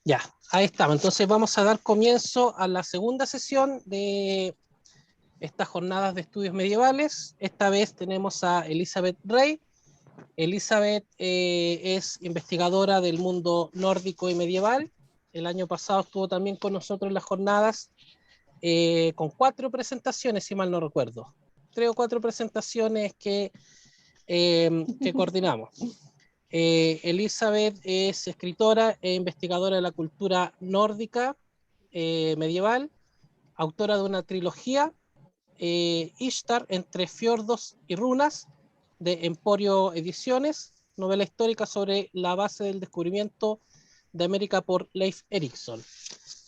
Ya, ahí estamos. Entonces vamos a dar comienzo a la segunda sesión de estas jornadas de estudios medievales. Esta vez tenemos a Elizabeth Rey. Elizabeth es investigadora del mundo nórdico y medieval. El año pasado estuvo también con nosotros en las jornadas con 4 presentaciones, si mal no recuerdo. 3 o 4 presentaciones que coordinamos. Elizabeth es escritora e investigadora de la cultura nórdica medieval, autora de una trilogía, Ishtar entre fiordos y runas, de Emporio Ediciones, novela histórica sobre la base del descubrimiento de América por Leif Erikson.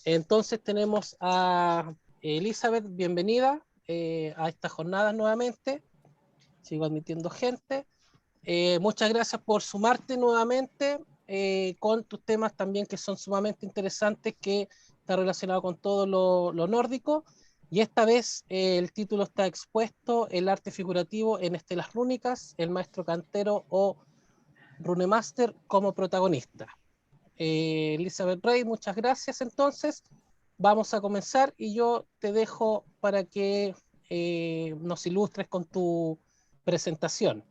Entonces tenemos a Elizabeth, bienvenida a estas jornadas nuevamente. Sigo admitiendo gente. Muchas gracias por sumarte nuevamente con tus temas también que son sumamente interesantes, que está relacionado con todo lo nórdico. Y esta vez el título está expuesto, el arte figurativo en estelas rúnicas, el maestro cantero o runemaster como protagonista. Elizabeth Rey, muchas gracias entonces. Vamos a comenzar y yo te dejo para que nos ilustres con tu presentación.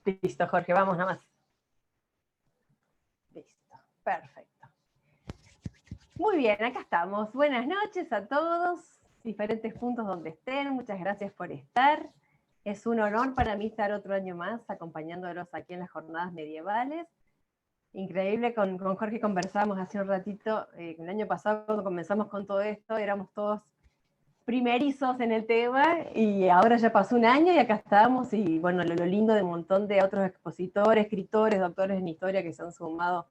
Listo, Jorge, vamos nada más. Listo, perfecto. Muy bien, acá estamos. Buenas noches a todos, diferentes puntos donde estén. Muchas gracias por estar. Es un honor para mí estar otro año más acompañándolos aquí en las jornadas medievales. Increíble, con Jorge conversábamos hace un ratito, el año pasado cuando comenzamos con todo esto, éramos todos primerizos en el tema, y ahora ya pasó un año y acá estamos, y bueno, lo lindo de un montón de otros expositores, escritores, doctores en historia que se han sumado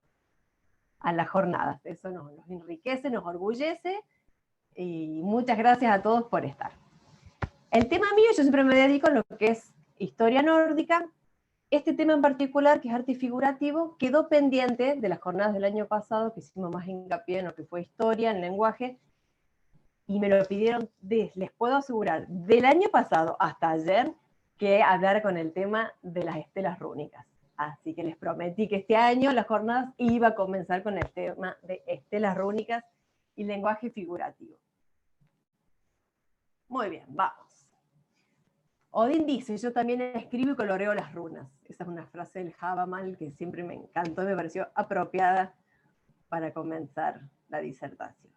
a las jornadas. Eso nos enriquece, nos orgullece, y muchas gracias a todos por estar. El tema mío, yo siempre me dedico a lo que es historia nórdica. Este tema en particular, que es arte figurativo, quedó pendiente de las jornadas del año pasado, que hicimos más hincapié en lo que fue historia, en lenguaje, y me lo pidieron, les puedo asegurar, del año pasado hasta ayer, que hablar con el tema de las estelas rúnicas. Así que les prometí que este año las jornadas iba a comenzar con el tema de estelas rúnicas y lenguaje figurativo. Muy bien, vamos. Odín dice, yo también escribo y coloreo las runas. Esa es una frase del Havamal que siempre me encantó y me pareció apropiada para comenzar la disertación.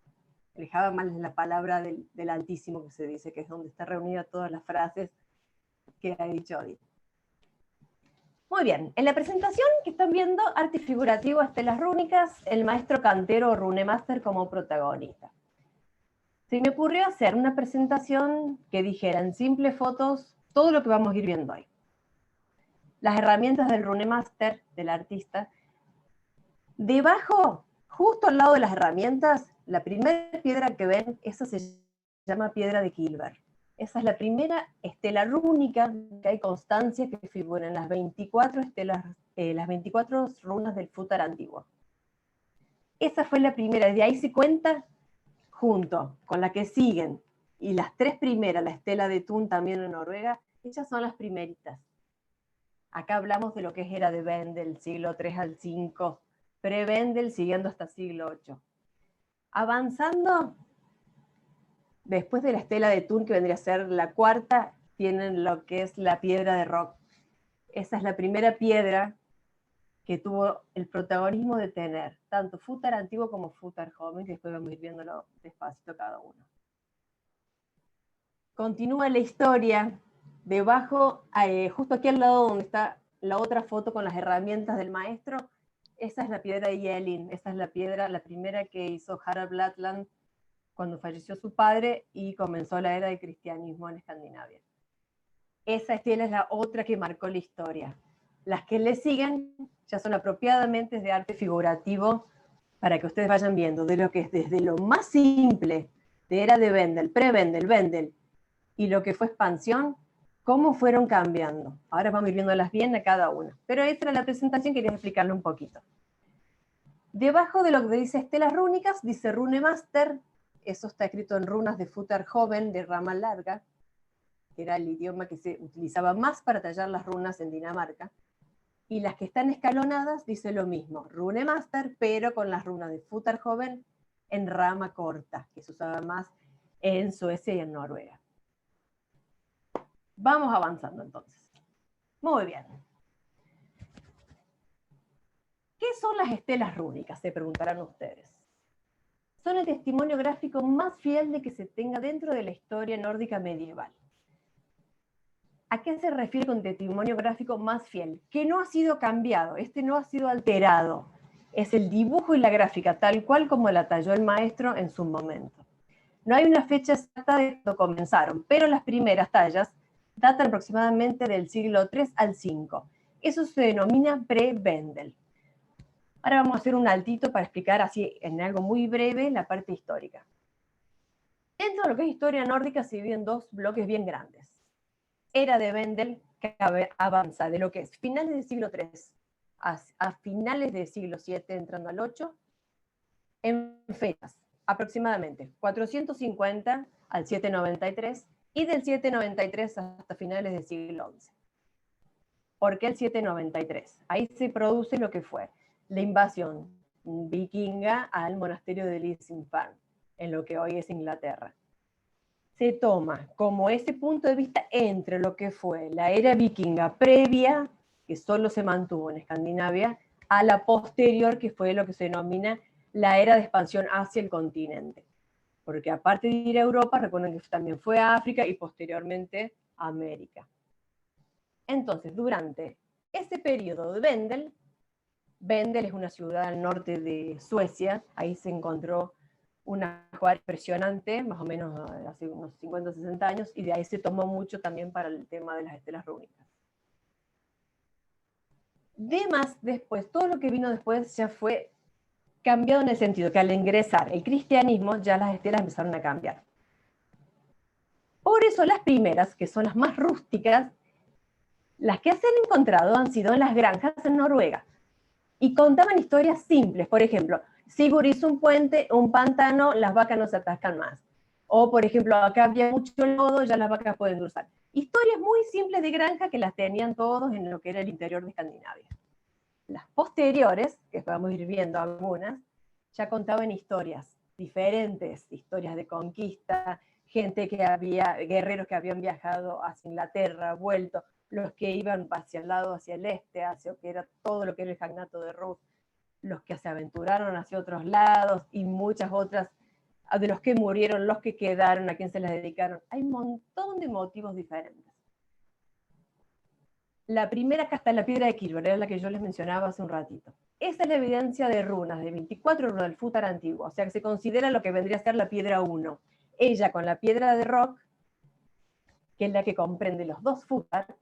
El Havamal es la palabra del Altísimo, que se dice que es donde está reunida todas las frases que ha dicho Odín. Muy bien, en la presentación que están viendo, arte figurativo, estelas rúnicas, el maestro cantero runemaster como protagonista. Se me ocurrió hacer una presentación que dijera en simples fotos todo lo que vamos a ir viendo hoy. Las herramientas del runemaster, del artista. Debajo, justo al lado de las herramientas, la primera piedra que ven, esa se llama piedra de Kilber. Esa es la primera estela rúnica que hay constancia que figura en las 24 estelas, las 24 runas del Futar antiguo. Esa fue la primera, de ahí se cuenta junto con la que siguen, y las 3 primeras, la estela de Thun también en Noruega, ellas son las primeritas. Acá hablamos de lo que era de Vendel, siglo 3 al 5, pre-Vendel siguiendo hasta siglo 8. Avanzando, después de la estela de Thun, que vendría a ser la cuarta, tienen lo que es la piedra de Rock. Esa es la primera piedra que tuvo el protagonismo de tener tanto Futar antiguo como Futar joven, que después vamos a ir viéndolo despacito cada uno. Continúa la historia. Debajo, justo aquí al lado donde está la otra foto con las herramientas del maestro, esa es la piedra de Yelin. Esa es la piedra, la primera que hizo Harald Blatland cuando falleció su padre y comenzó la era del cristianismo en Escandinavia. Esa estela es la otra que marcó la historia. Las que le siguen ya son apropiadamente de arte figurativo, para que ustedes vayan viendo de lo que es desde lo más simple de era de Vendel, pre-Vendel, Vendel, y lo que fue expansión, cómo fueron cambiando. Ahora vamos a ir viéndolas bien a cada una. Pero esta era la presentación, quería explicarlo un poquito. Debajo de lo que dice estelas rúnicas, dice Runemaster. Eso está escrito en runas de Futar joven, de rama larga, que era el idioma que se utilizaba más para tallar las runas en Dinamarca. Y las que están escalonadas dice lo mismo, Runemaster, pero con las runas de Futarjoven en rama corta, que se usaba más en Suecia y en Noruega. Vamos avanzando entonces. Muy bien. ¿Qué son las estelas rúnicas? Se preguntarán ustedes. Son el testimonio gráfico más fiel de que se tenga dentro de la historia nórdica medieval. ¿A qué se refiere con testimonio gráfico más fiel? Que no ha sido cambiado, no ha sido alterado. Es el dibujo y la gráfica, tal cual como la talló el maestro en su momento. No hay una fecha exacta de cuando comenzaron, pero las primeras tallas datan aproximadamente del siglo III al V. Eso se denomina pre-Vendel. Ahora vamos a hacer un altito para explicar así en algo muy breve la parte histórica. Dentro de lo que es historia nórdica se divide en dos bloques bien grandes. Era de Vendel, que avanza de lo que es finales del siglo III a finales del siglo VII, entrando al VIII, en fechas, aproximadamente 450 al 793, y del 793 hasta finales del siglo XI. ¿Por qué el 793? Ahí se produce lo que fue la invasión vikinga al monasterio de Lisingfarne, en lo que hoy es Inglaterra. Se toma como ese punto de vista entre lo que fue la era vikinga previa, que solo se mantuvo en Escandinavia, a la posterior, que fue lo que se denomina la era de expansión hacia el continente. Porque aparte de ir a Europa, recuerden que también fue a África y posteriormente a América. Entonces, durante ese periodo de Vendel, Vendel es una ciudad al norte de Suecia, ahí se encontró una ajuar impresionante, más o menos hace unos 50 o 60 años, y de ahí se tomó mucho también para el tema de las estelas rúnicas. Demás, después, todo lo que vino después ya fue cambiado en el sentido que al ingresar el cristianismo ya las estelas empezaron a cambiar. Por eso las primeras, que son las más rústicas, las que se han encontrado han sido en las granjas en Noruega. Y contaban historias simples, por ejemplo, Sigurd hizo un puente, un pantano, las vacas no se atascan más. O, por ejemplo, acá había mucho lodo, ya las vacas pueden cruzar. Historias muy simples de granja que las tenían todos en lo que era el interior de Escandinavia. Las posteriores, que vamos a ir viendo algunas, ya contaban historias diferentes, historias de conquista, gente que había, guerreros que habían viajado hacia Inglaterra, vuelto, los que iban hacia el lado, hacia el este, hacia que era todo lo que era el Jagnato de Rus, los que se aventuraron hacia otros lados y muchas otras, de los que murieron, los que quedaron, a quién se les dedicaron. Hay un montón de motivos diferentes. La primera acá está la piedra de Kilber, era la que yo les mencionaba hace un ratito. Esa es la evidencia de runas, de 24 runas del Futar antiguo, o sea que se considera lo que vendría a ser la piedra 1. Ella con la piedra de Rock, que es la que comprende los dos Futar,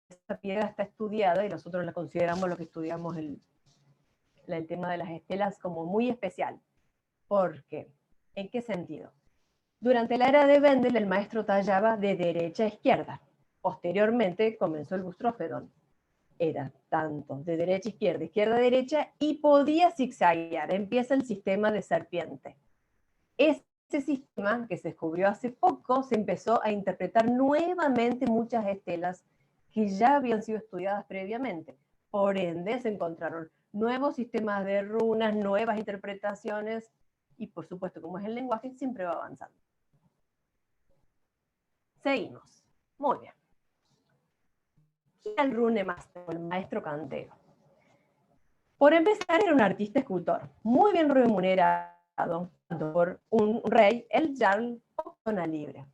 esta piedra está estudiada y nosotros la consideramos lo que estudiamos el tema de las estelas como muy especial. ¿Por qué? ¿En qué sentido? Durante la era de Vendel el maestro tallaba de derecha a izquierda. Posteriormente comenzó el Bustrófedon. Era tanto de derecha a izquierda, izquierda a derecha, y podía zigzaguear. Empieza el sistema de serpiente. Ese sistema, que se descubrió hace poco, se empezó a interpretar nuevamente muchas estelas que ya habían sido estudiadas previamente. Por ende, se encontraron nuevos sistemas de runas, nuevas interpretaciones, y por supuesto, como es el lenguaje, siempre va avanzando. Seguimos. Muy bien. ¿Quién era el Runemaster, el maestro cantero? Por empezar, era un artista escultor, muy bien remunerado por un rey, el Jarl o persona libre.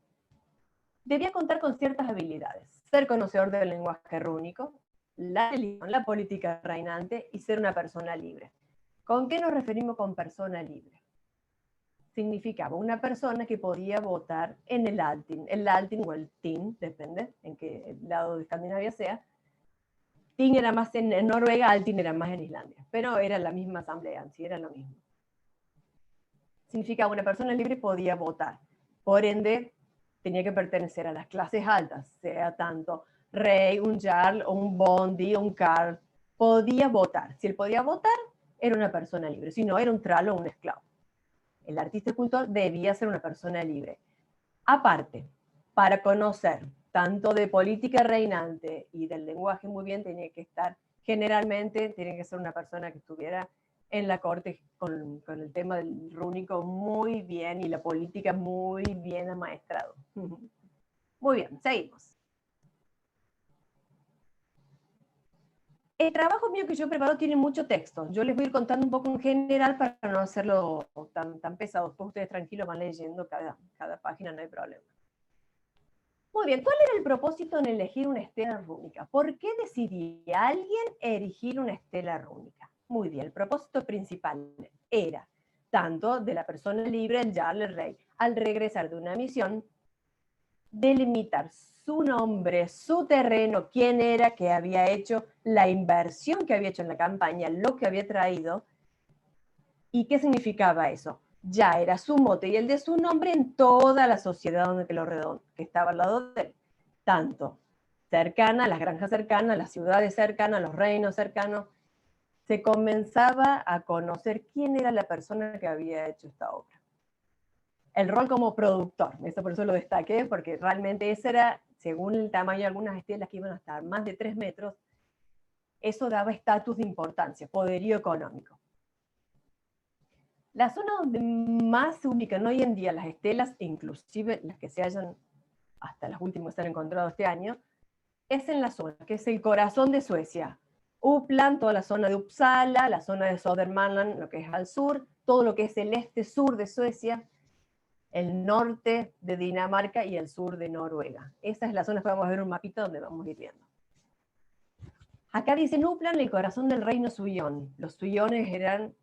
Debía contar con ciertas habilidades: ser conocedor del lenguaje rúnico, la religión, la política reinante y ser una persona libre. ¿Con qué nos referimos con persona libre? Significaba una persona que podía votar en el Althing o el Ting, depende en qué lado de Escandinavia sea. Ting era más en Noruega, Althing era más en Islandia, pero era la misma asamblea, sí, era lo mismo. Significaba una persona libre podía votar, por ende tenía que pertenecer a las clases altas, sea tanto rey, un jarl, un bondi, un carl, podía votar. Si él podía votar, era una persona libre, si no, era un thrall o un esclavo. El artista escultor debía ser una persona libre. Aparte, para conocer tanto de política reinante y del lenguaje muy bien, tenía que estar, generalmente, tiene que ser una persona que estuviera en la corte con el tema del rúnico muy bien y la política muy bien amaestrado. Muy bien, seguimos. El trabajo mío que yo preparo tiene mucho texto. Yo les voy a ir contando un poco en general para no hacerlo tan pesado. Después ustedes tranquilos van leyendo cada página, no hay problema. Muy bien, ¿cuál era el propósito en elegir una estela rúnica? ¿Por qué decidía alguien erigir una estela rúnica? Muy bien, el propósito principal era tanto de la persona libre, el Jarl, el rey, al regresar de una misión, delimitar su nombre, su terreno, quién era, qué había hecho, la inversión que había hecho en la campaña, lo que había traído y qué significaba eso. Ya era su mote y el de su nombre en toda la sociedad que estaba al lado de él, tanto cercana, las granjas cercanas, las ciudades cercanas, los reinos cercanos. Se comenzaba a conocer quién era la persona que había hecho esta obra. El rol como productor, eso por eso lo destaqué, porque realmente ese era, según el tamaño de algunas estelas que iban a estar más de 3 metros, eso daba estatus de importancia, poderío económico. La zona donde más se ubican hoy en día las estelas, inclusive las que se hayan, hasta las últimas que se han encontrado este año, es en la zona, que es el corazón de Suecia. Uppland, toda la zona de Uppsala, la zona de Södermanland, lo que es al sur, todo lo que es el este-sur de Suecia, el norte de Dinamarca y el sur de Noruega. Esa es la zona que vamos a ver un mapita donde vamos a ir viendo. Acá dice Uppland, el corazón del reino Suión. Los Suiones eran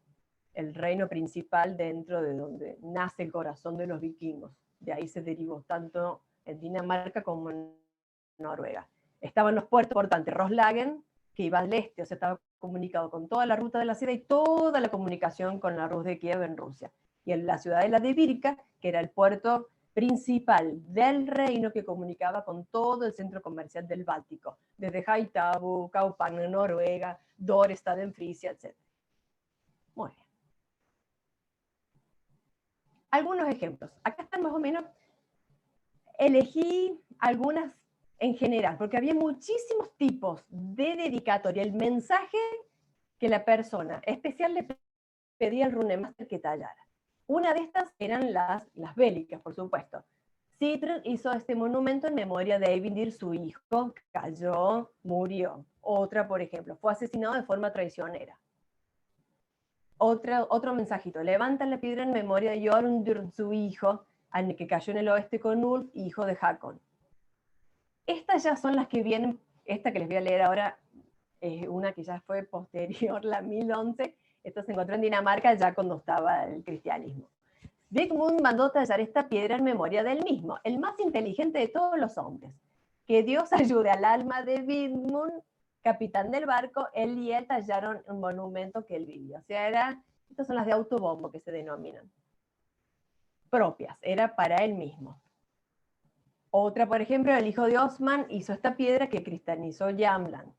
el reino principal dentro de donde nace el corazón de los vikingos. De ahí se derivó tanto en Dinamarca como en Noruega. Estaban los puertos importantes, Roslagen, que iba al este, o sea, estaba comunicado con toda la ruta de la seda y toda la comunicación con la Rus de Kiev en Rusia. Y en la ciudadela de Birka, que era el puerto principal del reino que comunicaba con todo el centro comercial del Báltico, desde Haithabu, Kaupang en Noruega, Dorestad en Frisia, etc. Muy bien. Algunos ejemplos. Acá están más o menos, elegí algunas en general, porque había muchísimos tipos de dedicatoria. El mensaje que la persona especial le pedía al runemaster que tallara. Una de estas eran las bélicas, por supuesto. Sitren hizo este monumento en memoria de Eyvindir, su hijo, cayó, murió. Otra, por ejemplo, fue asesinado de forma traicionera. Otro mensajito, levantan la piedra en memoria de Jorundur, su hijo, al que cayó en el oeste con Ulf, hijo de Hakon. Estas ya son las que vienen, esta que les voy a leer ahora, es una que ya fue posterior, la 1011, esto se encontró en Dinamarca ya cuando estaba el cristianismo. Vigmund mandó tallar esta piedra en memoria del mismo, el más inteligente de todos los hombres. Que Dios ayude al alma de Vigmund, capitán del barco, él y él tallaron un monumento que él vivió. O sea, estas son las de autobombo que se denominan. Propias, era para él mismo. Otra, por ejemplo, el hijo de Osman hizo esta piedra que cristianizó Jamland.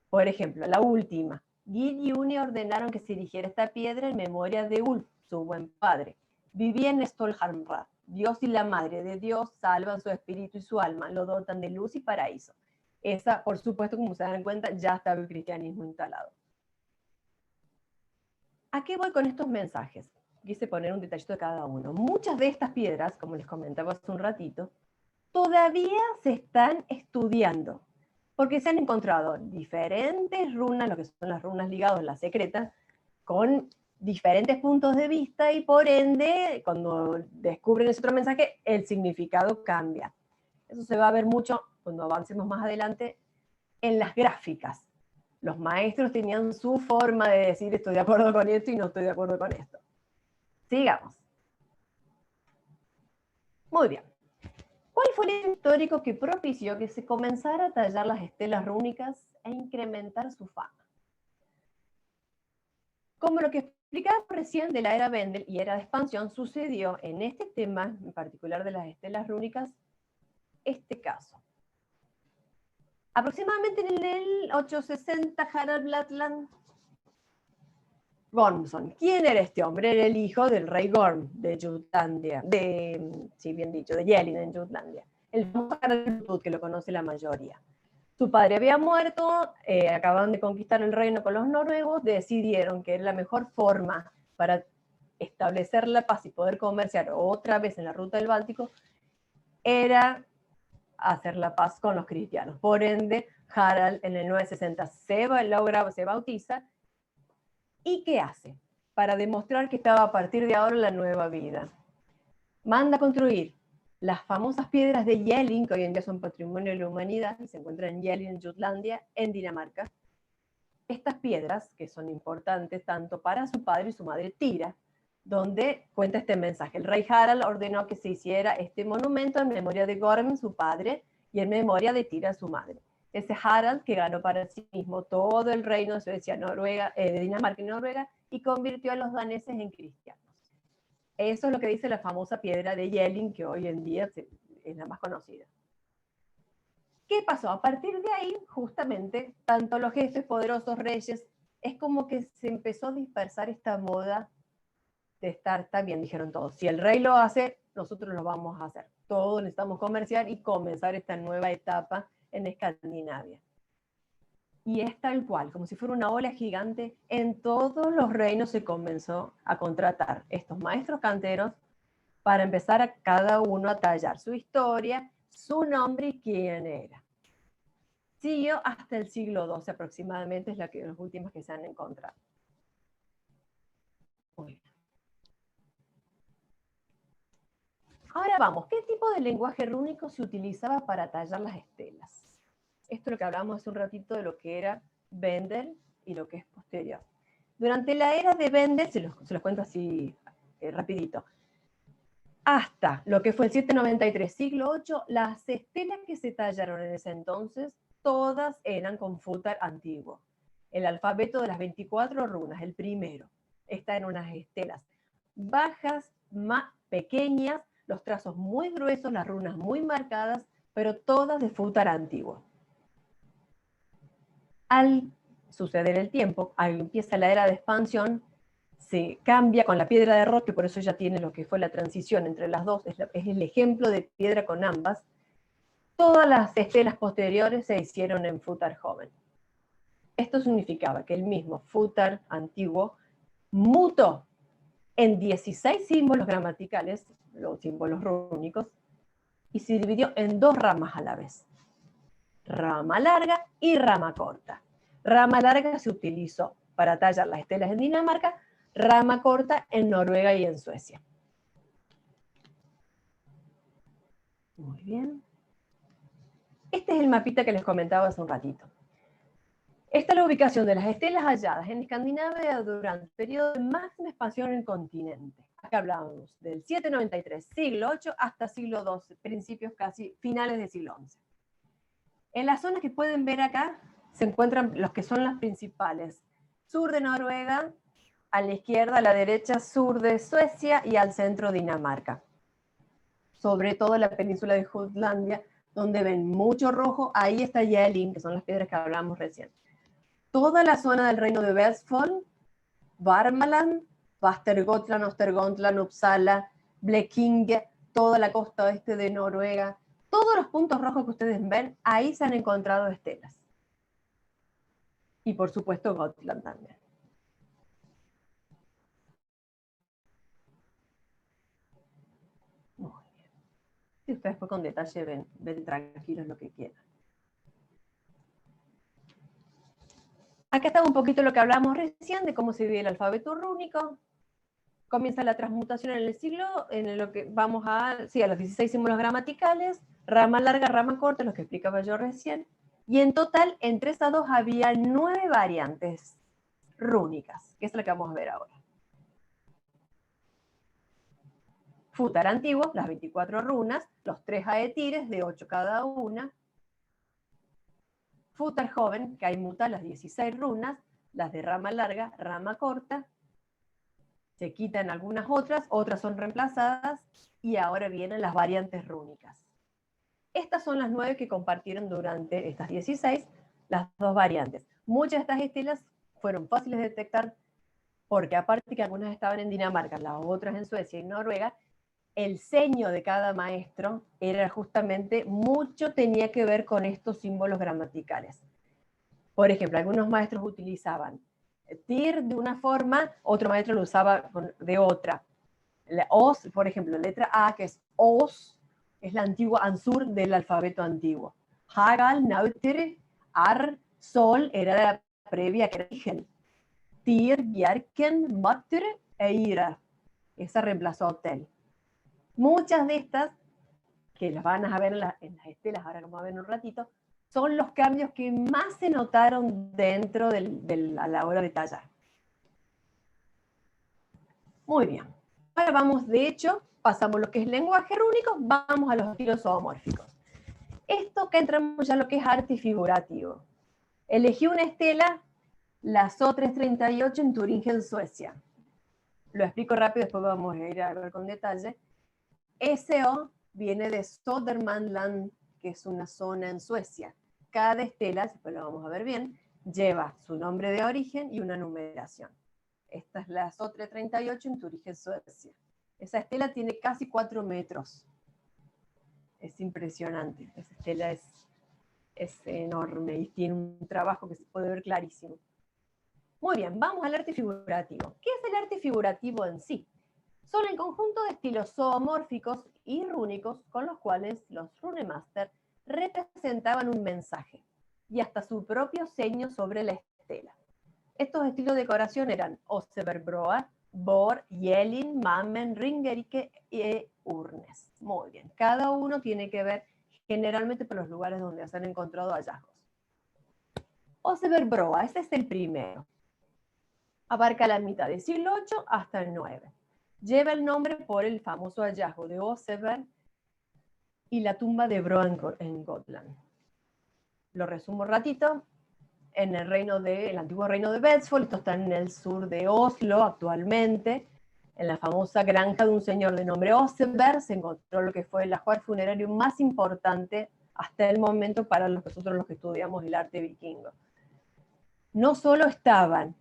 Por ejemplo, la última. Gil y Uni ordenaron que se erigiera esta piedra en memoria de Ulf, su buen padre. Vivía en Stolharmrad. Dios y la Madre de Dios salvan su espíritu y su alma, lo dotan de luz y paraíso. Esa, por supuesto, como se dan cuenta, ya estaba el cristianismo instalado. ¿A qué voy con estos mensajes? Quise poner un detallito de cada uno. Muchas de estas piedras, como les comentaba hace un ratito, todavía se están estudiando, porque se han encontrado diferentes runas, lo que son las runas ligadas a las secretas, con diferentes puntos de vista y por ende, cuando descubren ese otro mensaje, el significado cambia. Eso se va a ver mucho cuando avancemos más adelante en las gráficas. Los maestros tenían su forma de decir estoy de acuerdo con esto y no estoy de acuerdo con esto. Sigamos. Muy bien. ¿Cuál fue el histórico que propició que se comenzara a tallar las estelas rúnicas e incrementar su fama? Como lo que explicaba recién de la era Vendel y era de expansión, sucedió en este tema, en particular de las estelas rúnicas, este caso. Aproximadamente en el 860, Harald Blatland Gormson. ¿Quién era este hombre? Era el hijo del rey Gorm de Jutlandia, sí, bien dicho, de Yelin en Jutlandia. el famoso Harald Bluetooth, que lo conoce la mayoría. Su padre había muerto, acababan de conquistar el reino con los noruegos, decidieron que era la mejor forma para establecer la paz y poder comerciar otra vez en la ruta del Báltico, era hacer la paz con los cristianos. Por ende, Harald en el 960 se bautiza. ¿Y qué hace? Para demostrar que estaba a partir de ahora la nueva vida. Manda a construir las famosas piedras de Jelling, que hoy en día son patrimonio de la humanidad, y se encuentran en Jelling, en Jutlandia, en Dinamarca. Estas piedras, que son importantes tanto para su padre y su madre Tira, donde cuenta este mensaje. El rey Harald ordenó que se hiciera este monumento en memoria de Gorm, su padre, y en memoria de Tira, su madre. Ese Harald que ganó para sí mismo todo el reino de Suecia, Noruega, de Dinamarca y Noruega, y convirtió a los daneses en cristianos. Eso es lo que dice la famosa piedra de Jelling, que hoy en día es la más conocida. ¿Qué pasó? A partir de ahí, justamente, tanto los jefes, poderosos reyes, es como que se empezó a dispersar esta moda de estar también, dijeron todos, si el rey lo hace, nosotros lo vamos a hacer. Todos necesitamos comerciar y comenzar esta nueva etapa en Escandinavia. Y es tal cual, como si fuera una ola gigante, en todos los reinos se comenzó a contratar estos maestros canteros para empezar a cada uno a tallar su historia, su nombre y quién era. Siguió hasta el siglo XII aproximadamente, es las últimas que se han encontrado. Muy bien. Ahora vamos, ¿qué tipo de lenguaje rúnico se utilizaba para tallar las estelas? Esto es lo que hablábamos hace un ratito de lo que era Bendel y lo que es posterior. Durante la era de Bendel, se los cuento así rapidito, hasta lo que fue el 793, siglo VIII, las estelas que se tallaron en ese entonces, todas eran con fútar antiguo. El alfabeto de las 24 runas, el primero, está en unas estelas bajas, más pequeñas, los trazos muy gruesos, las runas muy marcadas, pero todas de fútar antiguo. Al suceder el tiempo, al empieza la era de expansión, se cambia con la piedra de roque, por eso ya tiene lo que fue la transición entre las dos, es el ejemplo de piedra con ambas. Todas las estelas posteriores se hicieron en fútar joven. Esto significaba que el mismo fútar antiguo mutó en 16 símbolos gramaticales, los símbolos rúnicos, y se dividió en dos ramas a la vez. Rama larga y rama corta. Rama larga se utilizó para tallar las estelas en Dinamarca, rama corta en Noruega y en Suecia. Muy bien. Este es el mapita que les comentaba hace un ratito. Esta es la ubicación de las estelas halladas en Escandinavia durante el periodo de máxima expansión en el continente. Acá hablamos del 793, siglo VIII, hasta siglo XII, principios casi finales del siglo XI. En las zonas que pueden ver acá se encuentran los que son las principales. Sur de Noruega, a la izquierda, a la derecha, sur de Suecia y al centro Dinamarca. Sobre todo la península de Jutlandia, donde ven mucho rojo, ahí está Jelling, que son las piedras que hablamos recién. Toda la zona del reino de Vestfold, Varmaland, Västergötland, Östergötland, Uppsala, Blekinge, toda la costa oeste de Noruega, todos los puntos rojos que ustedes ven, ahí se han encontrado estelas. Y por supuesto Gotland también. Muy bien. Y ustedes después con detalle ven tranquilos lo que quieran. Acá está un poquito lo que hablamos recién de cómo se vive el alfabeto rúnico. Comienza la transmutación en el siglo, en lo que vamos a los 16 símbolos gramaticales, rama larga, rama corta, los que explicaba yo recién. Y en total, entre esas dos había 9 variantes rúnicas, que es la que vamos a ver ahora. Fútar antiguo, las 24 runas, los 3 aetires, de 8 cada una. Fútar joven, que hay muta las 16 runas, las de rama larga, rama corta. Se quitan algunas otras son reemplazadas, y ahora vienen las variantes rúnicas. Estas son las 9 que compartieron durante estas 16, las dos variantes. Muchas de estas estelas fueron fáciles de detectar, porque aparte que algunas estaban en Dinamarca, las otras en Suecia y Noruega, el ceño de cada maestro era justamente, mucho tenía que ver con estos símbolos gramaticales. Por ejemplo, algunos maestros utilizaban tir de una forma, otro maestro lo usaba de otra. La os, por ejemplo, la letra A, que es os, es la antigua ansur del alfabeto antiguo. Hagal, nautir, ar, sol, era la previa que era origen. Tir, bjerken, matter e ira. Esa reemplazó hotel. Muchas de estas, que las van a ver en las estelas, ahora vamos a ver en un ratito, son los cambios que más se notaron dentro a la hora de tallar. Muy bien. Ahora vamos, de hecho, pasamos lo que es lenguaje rúnico, vamos a los estilos zoomórficos. Esto que entramos ya en lo que es arte figurativo. Elegí una estela, la SO338 en Turingen, Suecia. Lo explico rápido, después vamos a ir a ver con detalle. SO viene de Södermanland, que es una zona en Suecia. Cada estela, después lo vamos a ver bien, lleva su nombre de origen y una numeración. Esta es la SO338 en Turingen, Suecia. Esa estela tiene casi 4 metros. Es impresionante. Esa estela es enorme y tiene un trabajo que se puede ver clarísimo. Muy bien, vamos al arte figurativo. ¿Qué es el arte figurativo en sí? Son el conjunto de estilos zoomórficos y rúnicos con los cuales los runemaster representaban un mensaje y hasta su propio seño sobre la estela. Estos estilos de decoración eran Oseverbroa, Bor, Jelling, Mammen, Ringerike y Urnes. Muy bien, cada uno tiene que ver generalmente por los lugares donde se han encontrado hallazgos. Oseverbroa, este es el primero. Abarca la mitad del siglo VIII hasta el IX. Lleva el nombre por el famoso hallazgo de Oseberg y la tumba de Broa en Gotland. Lo resumo un ratito. En el antiguo reino de Vestfold, esto está en el sur de Oslo actualmente, en la famosa granja de un señor de nombre Oseberg, se encontró lo que fue el ajuar funerario más importante hasta el momento para nosotros los que estudiamos el arte vikingo. No solo estaban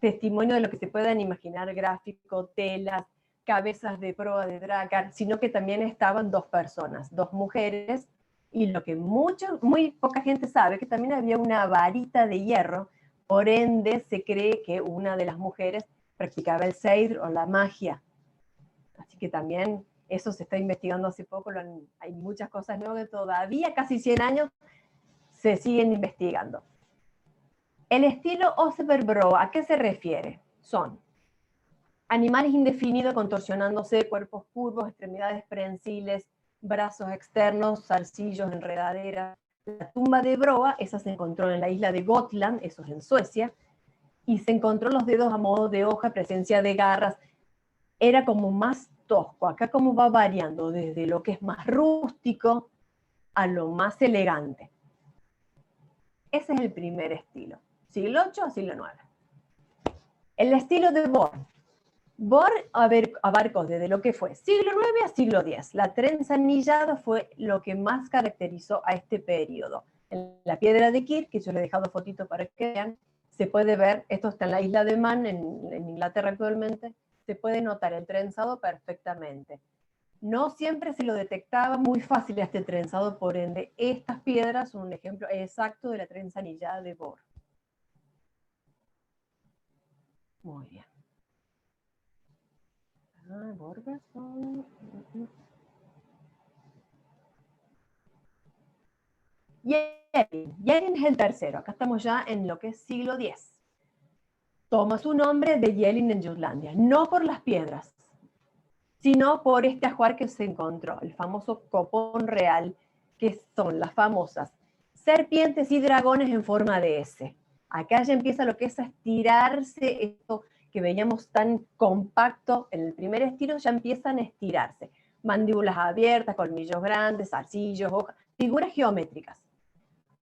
testimonio de lo que se puedan imaginar, gráfico, telas, cabezas de proa de Drakkar, sino que también estaban dos personas, dos mujeres, y lo que muy poca gente sabe, que también había una varita de hierro, por ende se cree que una de las mujeres practicaba el seidr o la magia. Así que también eso se está investigando hace poco, hay muchas cosas nuevas que todavía, casi 100 años, se siguen investigando. El estilo Oseverbroa, ¿a qué se refiere? Son animales indefinidos contorsionándose, cuerpos curvos, extremidades prensiles, brazos externos, zarcillos, enredaderas. La tumba de Broa, esa se encontró en la isla de Gotland, eso es en Suecia, y se encontró los dedos a modo de hoja, presencia de garras. Era como más tosco. Acá como va variando desde lo que es más rústico a lo más elegante. Ese es el primer estilo. Siglo VIII a siglo IX. El estilo de Bor. Bor abarcó desde lo que fue siglo IX a siglo X. La trenza anillada fue lo que más caracterizó a este periodo. En la piedra de Kirk, que yo le he dejado fotitos para que vean, se puede ver, esto está en la isla de Man, en Inglaterra actualmente, se puede notar el trenzado perfectamente. No siempre se lo detectaba muy fácil este trenzado, por ende, estas piedras son un ejemplo exacto de la trenza anillada de Bor. Muy bien. Jelling es el tercero. Acá estamos ya en lo que es siglo X. Toma su nombre de Jelling en Jutlandia, no por las piedras, sino por este ajuar que se encontró, el famoso copón real, que son las famosas serpientes y dragones en forma de S. Acá ya empieza lo que es a estirarse, esto que veíamos tan compacto en el primer estilo, ya empiezan a estirarse. Mandíbulas abiertas, colmillos grandes, zarcillos, hojas, figuras geométricas.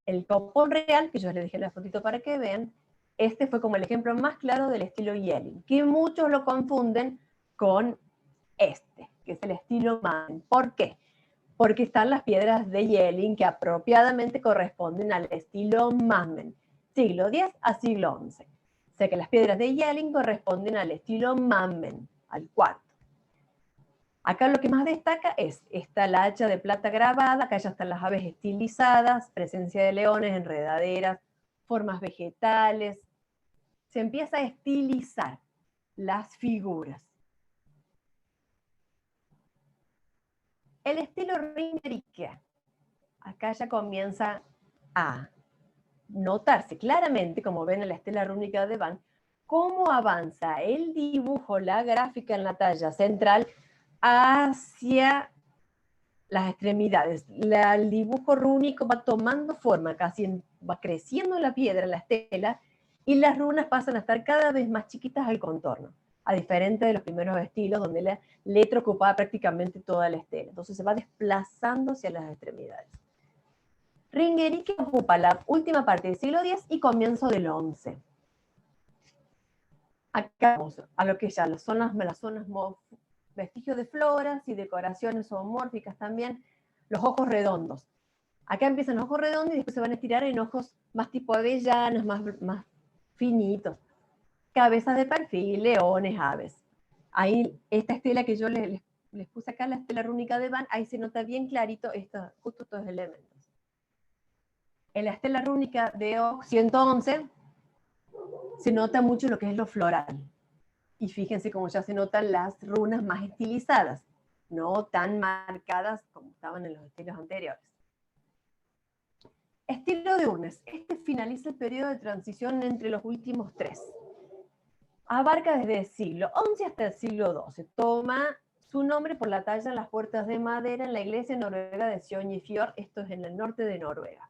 El copón real, que yo les dejé la fotito para que vean, este fue como el ejemplo más claro del estilo Jelling, que muchos lo confunden con este, que es el estilo Mammen. ¿Por qué? Porque están las piedras de Jelling que apropiadamente corresponden al estilo Mammen, siglo X a siglo XI. O sea que las piedras de Jelling corresponden al estilo Mammen, al cuarto. Acá lo que más destaca está la hacha de plata grabada, acá ya están las aves estilizadas, presencia de leones, enredaderas, formas vegetales. Se empieza a estilizar las figuras. El estilo Ringerike, acá ya comienza a notarse claramente, como ven en la estela rúnica de Van, cómo avanza el dibujo, la gráfica en la talla central hacia las extremidades. El dibujo rúnico va tomando forma, casi va creciendo la piedra, la estela, y las runas pasan a estar cada vez más chiquitas al contorno, a diferente de los primeros estilos, donde la letra ocupaba prácticamente toda la estela. Entonces se va desplazando hacia las extremidades. Ringerike ocupa la última parte del siglo X y comienzo del XI. Acá vamos a lo que ya las zonas vestigios de floras y decoraciones zoomórficas también, los ojos redondos. Acá empiezan los ojos redondos y después se van a estirar en ojos más tipo avellanas, más finitos. Cabezas de perfil, leones, aves. Ahí, esta estela que yo les puse acá, la estela rúnica de Van, ahí se nota bien clarito justo estos elementos. En la estela rúnica de O 111 se nota mucho lo que es lo floral. Y fíjense cómo ya se notan las runas más estilizadas, no tan marcadas como estaban en los estilos anteriores. Estilo de urnes. Este finaliza el periodo de transición entre los últimos tres. Abarca desde el siglo XI hasta el siglo XII. Toma su nombre por la talla en las puertas de madera en la iglesia noruega de Sognefjord, esto es en el norte de Noruega.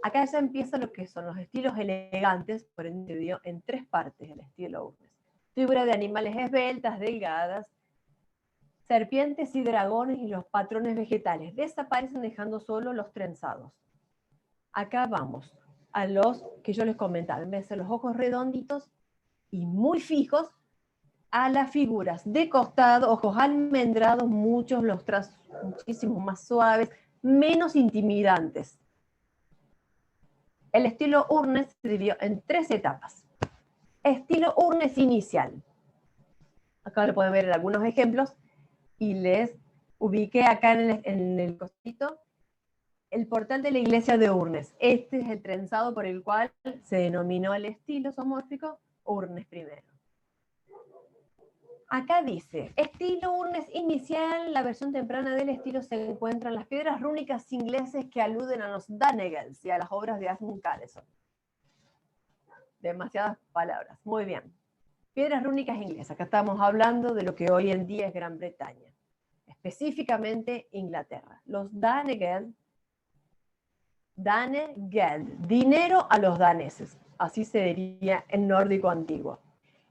Acá ya empieza lo que son los estilos elegantes, por ende dividido en tres partes el estilo urnes. Figura de animales esbeltas, delgadas, serpientes y dragones y los patrones vegetales. Desaparecen dejando solo los trenzados. Acá vamos a los que yo les comentaba, en vez de los ojos redonditos y muy fijos, a las figuras de costado, ojos almendrados, muchos los trazos muchísimo más suaves, menos intimidantes. El estilo Urnes se dividió en tres etapas. Estilo Urnes inicial. Acá lo pueden ver en algunos ejemplos y les ubiqué acá en el costito el portal de la iglesia de Urnes. Este es el trenzado por el cual se denominó el estilo zoomórfico Urnes primero. Acá dice, estilo Urnes inicial, la versión temprana del estilo se encuentra en las piedras rúnicas ingleses que aluden a los Danegels y a las obras de Asmund Carlson. Demasiadas palabras, muy bien. Piedras rúnicas inglesas, acá estamos hablando de lo que hoy en día es Gran Bretaña, específicamente Inglaterra. Los Danegeld, dinero a los daneses, así se diría en nórdico antiguo.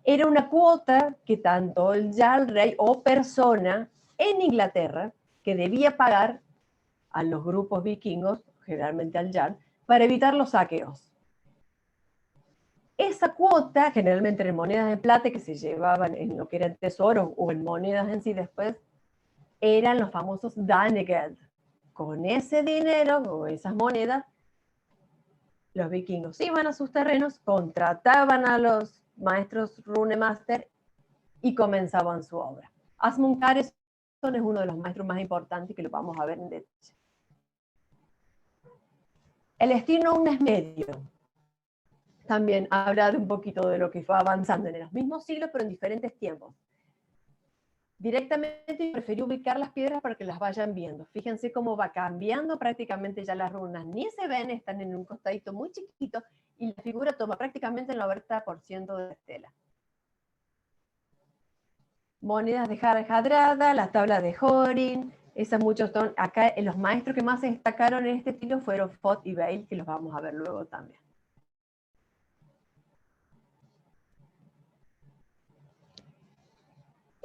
Era una cuota que tanto el jarl, rey o persona en Inglaterra que debía pagar a los grupos vikingos, generalmente al jarl, para evitar los saqueos. Esa cuota, generalmente en monedas de plata que se llevaban en lo que eran tesoros o en monedas en sí después, eran los famosos Danegeld. Con ese dinero o esas monedas, los vikingos iban a sus terrenos, contrataban a los maestros runemaster y comenzaban su obra. Asmund Carlson es uno de los maestros más importantes que lo vamos a ver en detalle. El estilo Urnes medio también habla de un poquito de lo que fue avanzando en los mismos siglos, pero en diferentes tiempos. Directamente preferí ubicar las piedras para que las vayan viendo. Fíjense cómo va cambiando prácticamente ya las runas. Ni se ven, están en un costadito muy chiquito y la figura toma prácticamente el 90% de la estela. Monedas de Hardrada, la tabla de Horin, esas muchos son. Acá los maestros que más se destacaron en este estilo fueron Fod y Bale, que los vamos a ver luego también.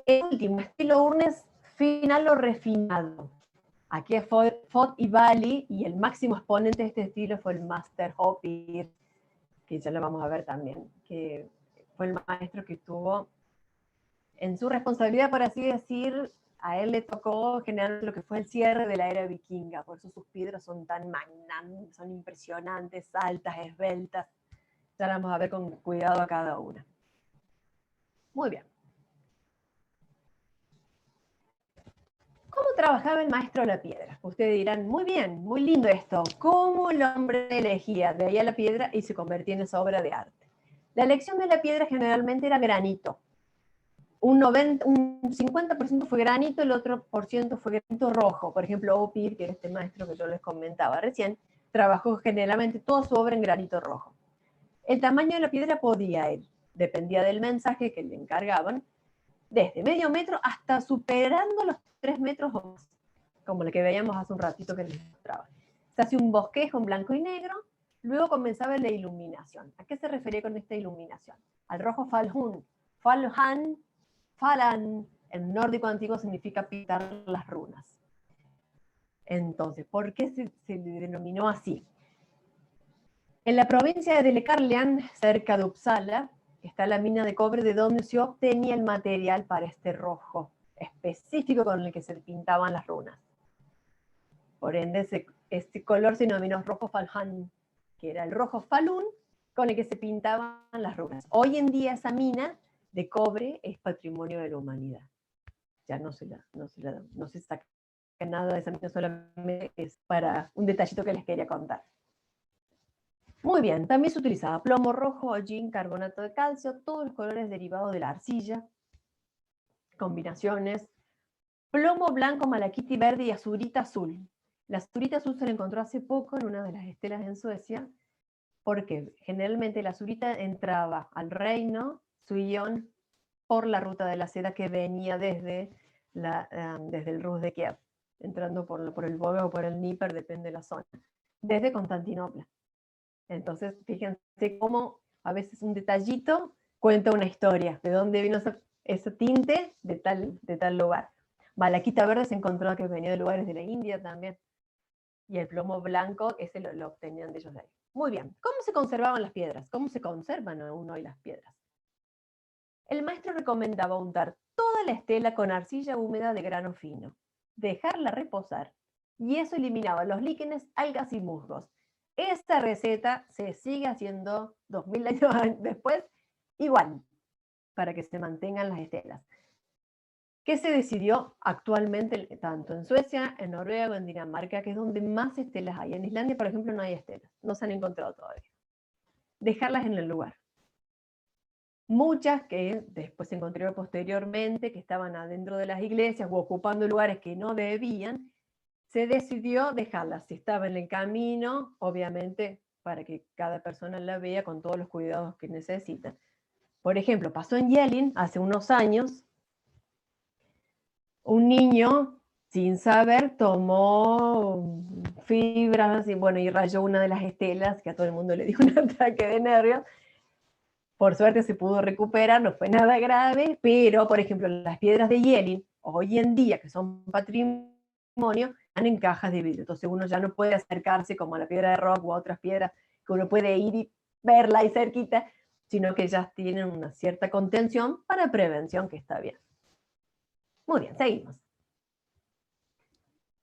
El último, estilo Urnes final o refinado. Aquí es Fod y Bali, y el máximo exponente de este estilo fue el Master Hopir, que ya lo vamos a ver también, que fue el maestro que tuvo en su responsabilidad, por así decir, a él le tocó generar lo que fue el cierre de la era vikinga, por eso sus piedras son tan magnánimos, son impresionantes, altas, esbeltas. Ya la vamos a ver con cuidado a cada una. Muy bien. ¿Cómo trabajaba el maestro de la piedra? Ustedes dirán, muy bien, muy lindo esto. ¿Cómo el hombre elegía? Veía la piedra y se convertía en esa obra de arte. La elección de la piedra generalmente era granito. Un 50% fue granito, el otro por ciento fue granito rojo. Por ejemplo, Opir, que era este maestro que yo les comentaba recién, trabajó generalmente toda su obra en granito rojo. El tamaño de la piedra podía ir, dependía del mensaje que le encargaban, desde medio metro hasta superando los 3 metros o más, como la que veíamos hace un ratito que les mostraba. Se hacía un bosquejo en blanco y negro, luego comenzaba la iluminación. ¿A qué se refería con esta iluminación? Al rojo falhun. Falan, en nórdico antiguo significa pintar las runas. Entonces, ¿por qué se le denominó así? En la provincia de Dalecarlian, cerca de Uppsala, está la mina de cobre de donde se obtenía el material para este rojo específico con el que se pintaban las runas. Por ende, este color se denominó rojo falhan, que era el rojo falun con el que se pintaban las runas. Hoy en día esa mina de cobre es patrimonio de la humanidad. Ya no se saca nada de esa mina, solamente es para un detallito que les quería contar. Muy bien, también se utilizaba plomo rojo, hollín, carbonato de calcio, todos los colores derivados de la arcilla, combinaciones, plomo blanco, malaquita verde y azurita azul. La azurita azul se la encontró hace poco en una de las estelas en Suecia, porque generalmente la azurita entraba al reino Suillón por la ruta de la seda que venía desde el Rus de Kiev, entrando por el Volga o por el Dnieper, depende de la zona, desde Constantinopla. Entonces, fíjense cómo a veces un detallito cuenta una historia, de dónde vino ese tinte de tal lugar. Malaquita verde se encontró que venía de lugares de la India también, y el plomo blanco, ese lo obtenían de ellos de ahí. Muy bien, ¿cómo se conservaban las piedras? ¿Cómo se conservan aún hoy las piedras? El maestro recomendaba untar toda la estela con arcilla húmeda de grano fino, dejarla reposar, y eso eliminaba los líquenes, algas y musgos. Esta receta se sigue haciendo 2000 años después, igual, para que se mantengan las estelas. ¿Qué se decidió actualmente tanto en Suecia, en Noruega, en Dinamarca, que es donde más estelas hay? En Islandia, por ejemplo, no hay estelas, no se han encontrado todavía. Dejarlas en el lugar. Muchas que después se encontraron posteriormente, que estaban adentro de las iglesias o ocupando lugares que no debían, se decidió dejarlas. Si estaba en el camino, obviamente, para que cada persona la vea con todos los cuidados que necesita. Por ejemplo, pasó en Yellin hace unos años, un niño, sin saber, tomó fibras y rayó una de las estelas, que a todo el mundo le dio un ataque de nervios. Por suerte se pudo recuperar, no fue nada grave, pero, por ejemplo, las piedras de Yellin, hoy en día, que son patrimonio, están en cajas de vidrio. Entonces uno ya no puede acercarse como a la piedra de rock u a otras piedras, que uno puede ir y verla ahí cerquita, sino que ya tienen una cierta contención para prevención, que está bien. Muy bien, seguimos.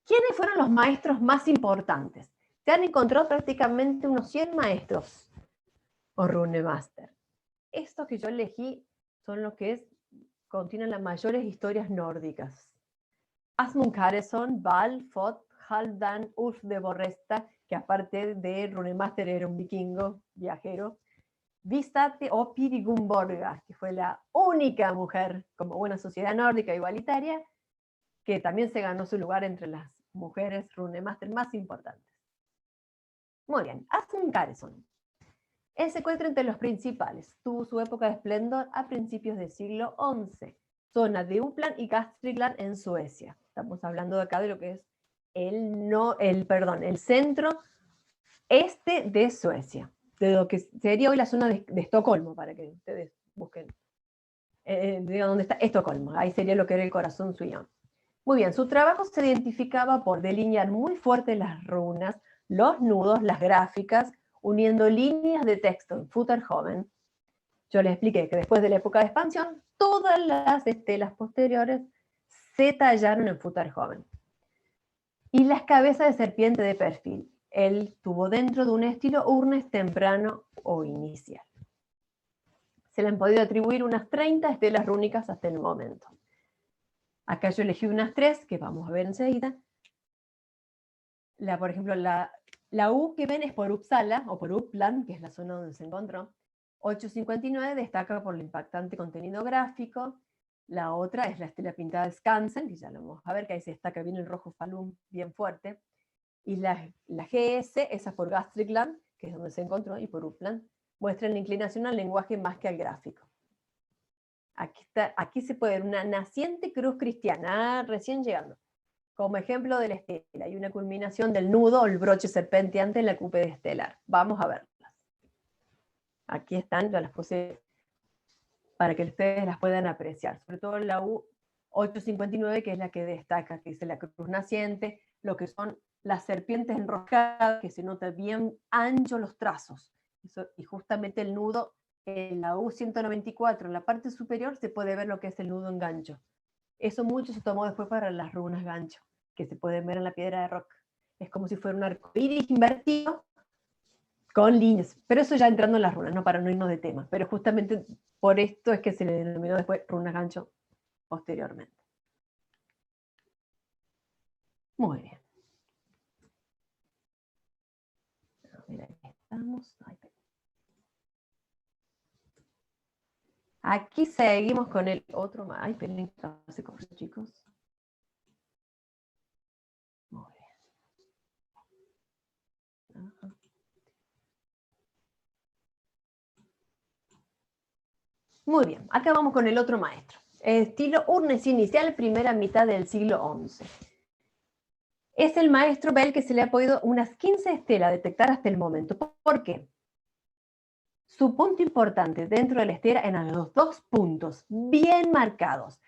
¿Quiénes fueron los maestros más importantes? Se han encontrado prácticamente unos 100 maestros o runemaster. Estos que yo elegí son los que contienen las mayores historias nórdicas. Asmund Karlsson, Val, Fot, Halfdan, Ulf de Borresta, que aparte de runemaster era un vikingo, viajero. Vistate o Piri Gumborga, que fue la única mujer, como buena sociedad nórdica igualitaria, que también se ganó su lugar entre las mujeres runemaster más importantes. Muy bien, Asmund Karlsson. Él se encuentra entre los principales. Tuvo su época de esplendor a principios del siglo XI. Zona de Uppland y Gästrikland en Suecia. Estamos hablando de acá de lo que es el centro este de Suecia. De lo que sería hoy la zona de Estocolmo, para que ustedes busquen. Digan dónde está Estocolmo. Ahí sería lo que era el corazón suyo. Muy bien, su trabajo se identificaba por delinear muy fuerte las runas, los nudos, las gráficas, uniendo líneas de texto en Futterhoven. Yo les expliqué que después de la época de expansión, todas las estelas posteriores se tallaron en Futterhoven. Y las cabezas de serpiente de perfil. Él tuvo dentro de un estilo urnes temprano o inicial. Se le han podido atribuir unas 30 estelas rúnicas hasta el momento. Acá yo elegí unas 3 que vamos a ver enseguida. Por ejemplo, la U que ven es por Uppsala o por Uppland, que es la zona donde se encontró. 859 destaca por el impactante contenido gráfico. La otra es la estela pintada de Skansen, que ya lo vamos a ver, que ahí se destaca bien el rojo Falun, bien fuerte. Y la GS, esa por Gästrikland, que es donde se encontró, y por Uppland, muestra la inclinación al lenguaje más que al gráfico. Aquí se puede ver una naciente cruz cristiana, recién llegando, como ejemplo de la estela, y una culminación del nudo o el broche serpenteante en la cúpula estelar. Vamos a verlas. Aquí están, yo las puse para que ustedes las puedan apreciar, sobre todo la U859, que es la que destaca, que es la cruz naciente, lo que son las serpientes enroscadas, que se nota bien ancho los trazos, y justamente el nudo en la U194, en la parte superior, se puede ver lo que es el nudo en gancho. Eso mucho se tomó después para las runas gancho, que se pueden ver en la piedra de roca. Es como si fuera un arco iris invertido con líneas, pero eso ya entrando en las runas, no para no irnos de tema, pero justamente por esto es que se le denominó después runas gancho posteriormente. Muy bien. A ver, aquí estamos. Aquí seguimos con el otro más. Ay, esperen, hace cosas, chicos. Muy bien. Ajá. Muy bien, acá vamos con el otro maestro. Estilo Urnes inicial, primera mitad del siglo XI. Es el maestro Bell que se le ha podido unas 15 estelas detectar hasta el momento. ¿Por qué? Su punto importante dentro de la estela eran los 2 puntos bien marcados.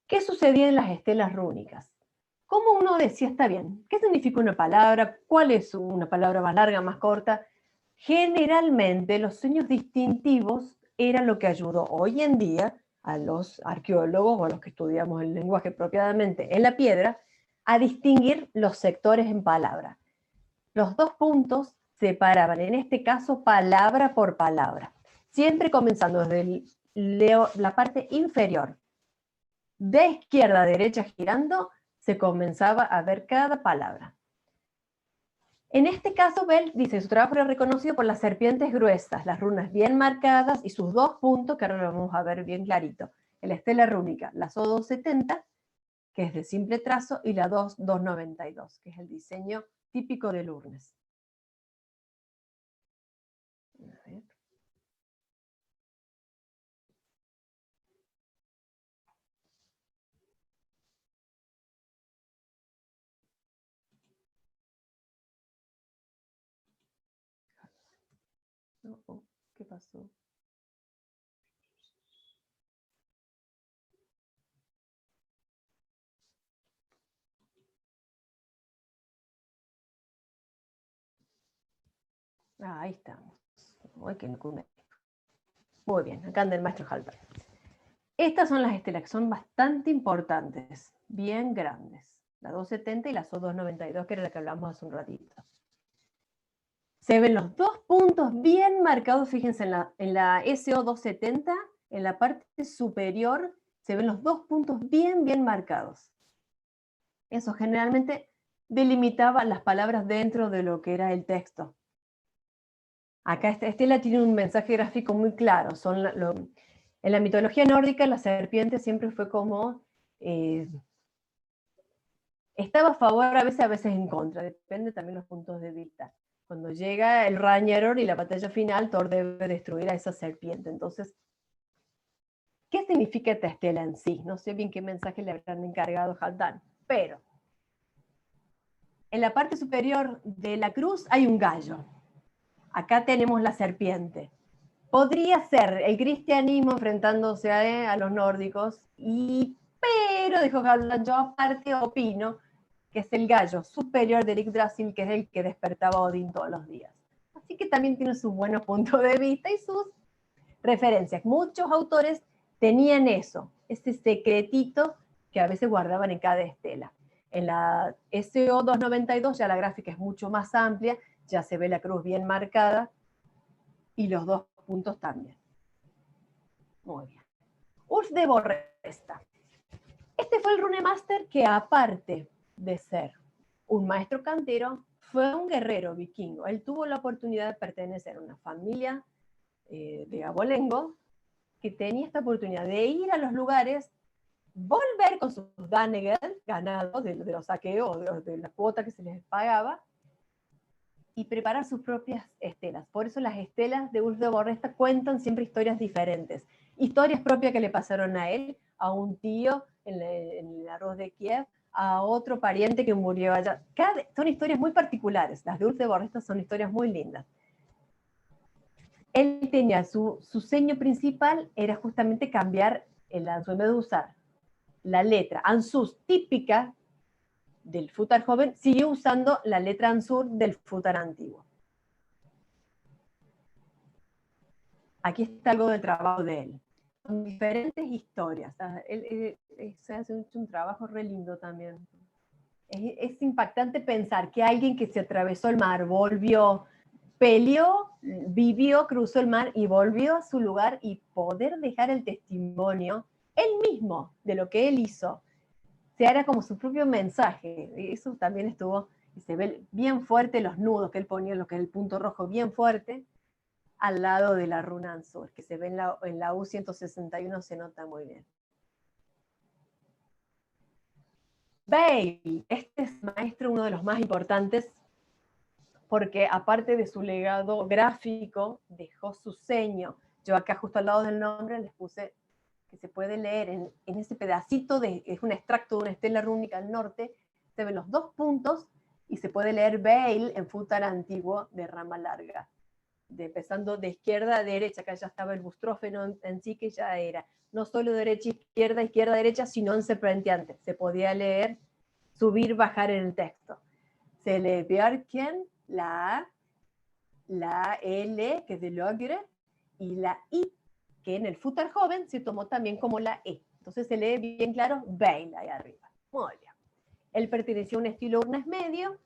¿Qué sucedía en las estelas rúnicas? ¿Cómo uno decía, está bien? ¿Qué significa una palabra? ¿Cuál es una palabra más larga, más corta? Generalmente los signos distintivos eran lo que ayudó hoy en día a los arqueólogos o a los que estudiamos el lenguaje apropiadamente en la piedra a distinguir los sectores en palabra. Los 2 puntos separaban, en este caso, palabra por palabra, siempre comenzando desde la parte inferior. De izquierda a derecha girando, se comenzaba a ver cada palabra. En este caso, Bell dice, su trabajo era reconocido por las serpientes gruesas, las runas bien marcadas y sus 2 puntos, que ahora lo vamos a ver bien clarito. La estela rúnica, la SO270, que es de simple trazo, y la 292, que es el diseño típico del Urnes. A ver. Oh, ¿qué pasó? Ahí estamos. Uy, qué locura. Muy bien, acá anda el maestro Halper. Estas son las estelas que son bastante importantes, bien grandes. La 270 y la SO292, que era la que hablamos hace un ratito. Se ven los 2 puntos bien marcados, fíjense, en la SO270, en la parte superior, se ven los 2 puntos bien marcados. Eso generalmente delimitaba las palabras dentro de lo que era el texto. Acá esta estela tiene un mensaje gráfico muy claro. En la mitología nórdica, la serpiente siempre fue como... estaba a favor, a veces en contra, depende también de los puntos de vista. Cuando llega el Ragnarok y la batalla final, Thor debe destruir a esa serpiente. Entonces, ¿qué significa esta estela en sí? No sé bien qué mensaje le habrán encargado a Halfdan, pero en la parte superior de la cruz hay un gallo. Acá tenemos la serpiente. Podría ser el cristianismo enfrentándose a los nórdicos, pero dijo Halfdan, yo aparte opino que es el gallo superior de Yggdrasil, que es el que despertaba a Odín todos los días. Así que también tiene sus buenos puntos de vista y sus referencias. Muchos autores tenían eso, ese secretito que a veces guardaban en cada estela. En la SO292 ya la gráfica es mucho más amplia, ya se ve la cruz bien marcada y los 2 puntos también. Muy bien. Ulf de Borresta. Este fue el runemaster que, aparte de ser un maestro cantero, fue un guerrero vikingo. Él tuvo la oportunidad de pertenecer a una familia de abolengo que tenía esta oportunidad de ir a los lugares, volver con sus daneger ganados de los saqueos, de la cuota que se les pagaba, y preparar sus propias estelas. Por eso las estelas de Ulf de Borresta cuentan siempre historias diferentes. Historias propias que le pasaron a él, a un tío en el arroz de Kiev, a otro pariente que murió allá. Son historias muy particulares. Las de Ulf de Borresta son historias muy lindas. Él tenía su seño principal, era justamente cambiar el ansúr, en vez de usar la letra ansús típica del futar joven, siguió usando la letra ansur del futar antiguo. Aquí está algo del trabajo de él. Con diferentes historias. Él se hace un trabajo re lindo también. Es impactante pensar que alguien que se atravesó el mar, volvió, peleó, vivió, cruzó el mar y volvió a su lugar y poder dejar el testimonio él mismo de lo que él hizo, se hará como su propio mensaje. Y eso también estuvo, y se ve bien fuerte los nudos que él ponía, lo que es el punto rojo bien fuerte, al lado de la runa Ansur, que se ve en la U161, se nota muy bien. Bale, este es maestro, uno de los más importantes, porque aparte de su legado gráfico, dejó su seño. Yo acá justo al lado del nombre les puse que se puede leer en ese pedacito, es un extracto de una estela rúnica al norte, se ven los dos puntos y se puede leer Bale en futar antiguo de rama larga. Empezando de izquierda a derecha, acá ya estaba el bustrófeno en sí, que ya era no solo derecha, izquierda, izquierda, derecha, sino en serpenteante. Se podía leer, subir, bajar en el texto. Se lee Björken, la A, la L, que es de Logre, y la I, que en el futar joven se tomó también como la E. Entonces se lee bien claro Bale ahí arriba. Muy bien. Él pertenecía a un estilo urnes medio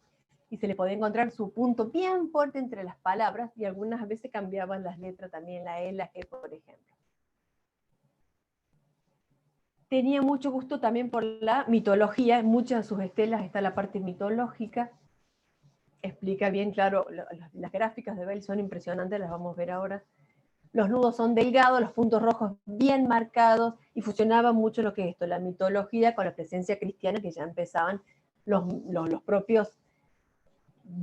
y se le podía encontrar su punto bien fuerte entre las palabras y algunas veces cambiaban las letras también, la E, la G, por ejemplo. Tenía mucho gusto también por la mitología, en muchas de sus estelas está la parte mitológica, explica bien claro, las gráficas de Bale son impresionantes, las vamos a ver ahora. Los nudos son delgados, los puntos rojos bien marcados, y fusionaba mucho lo que es esto, la mitología con la presencia cristiana, que ya empezaban los propios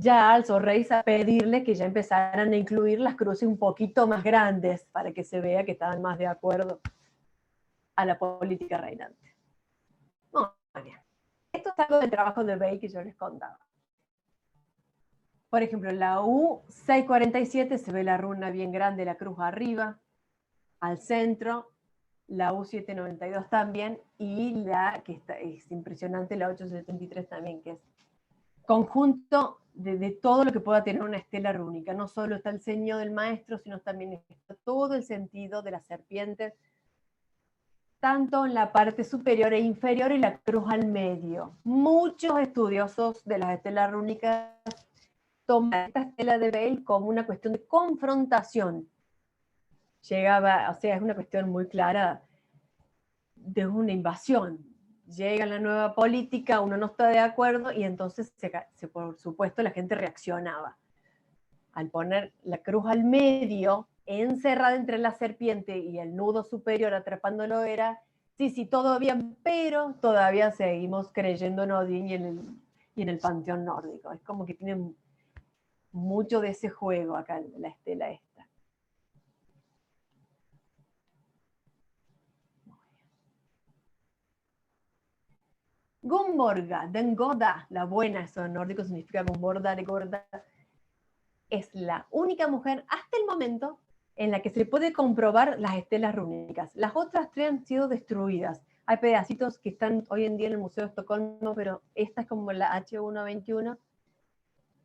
Jarls o reyes a pedirle que ya empezaran a incluir las cruces un poquito más grandes, para que se vea que estaban más de acuerdo a la política reinante. Muy bien. Esto es algo del trabajo de Bale que yo les contaba. Por ejemplo, en la U647 se ve la runa bien grande, la cruz arriba, al centro, la U792 también, y la que es impresionante, la 873 también, que es conjunto de todo lo que pueda tener una estela rúnica. No solo está el seño del maestro, sino también está todo el sentido de las serpientes, tanto en la parte superior e inferior y la cruz al medio. Muchos estudiosos de las estelas rúnicas toman esta estela de Bale como una cuestión de confrontación. Llegaba, o sea, es una cuestión muy clara de una invasión. Llega la nueva política, uno no está de acuerdo y entonces, por supuesto, la gente reaccionaba. Al poner la cruz al medio, encerrada entre la serpiente y el nudo superior atrapándolo, era, sí, todo bien, pero todavía seguimos creyendo en Odín y en el panteón nórdico. Es como que tienen mucho de ese juego acá en la estela esta. Gumborga, den Goda, la buena, eso en nórdico significa Gumborda de Gorda, es la única mujer hasta el momento en la que se puede comprobar las estelas rúnicas. Las otras tres han sido destruidas. Hay pedacitos que están hoy en día en el Museo de Estocolmo, pero esta es como la H121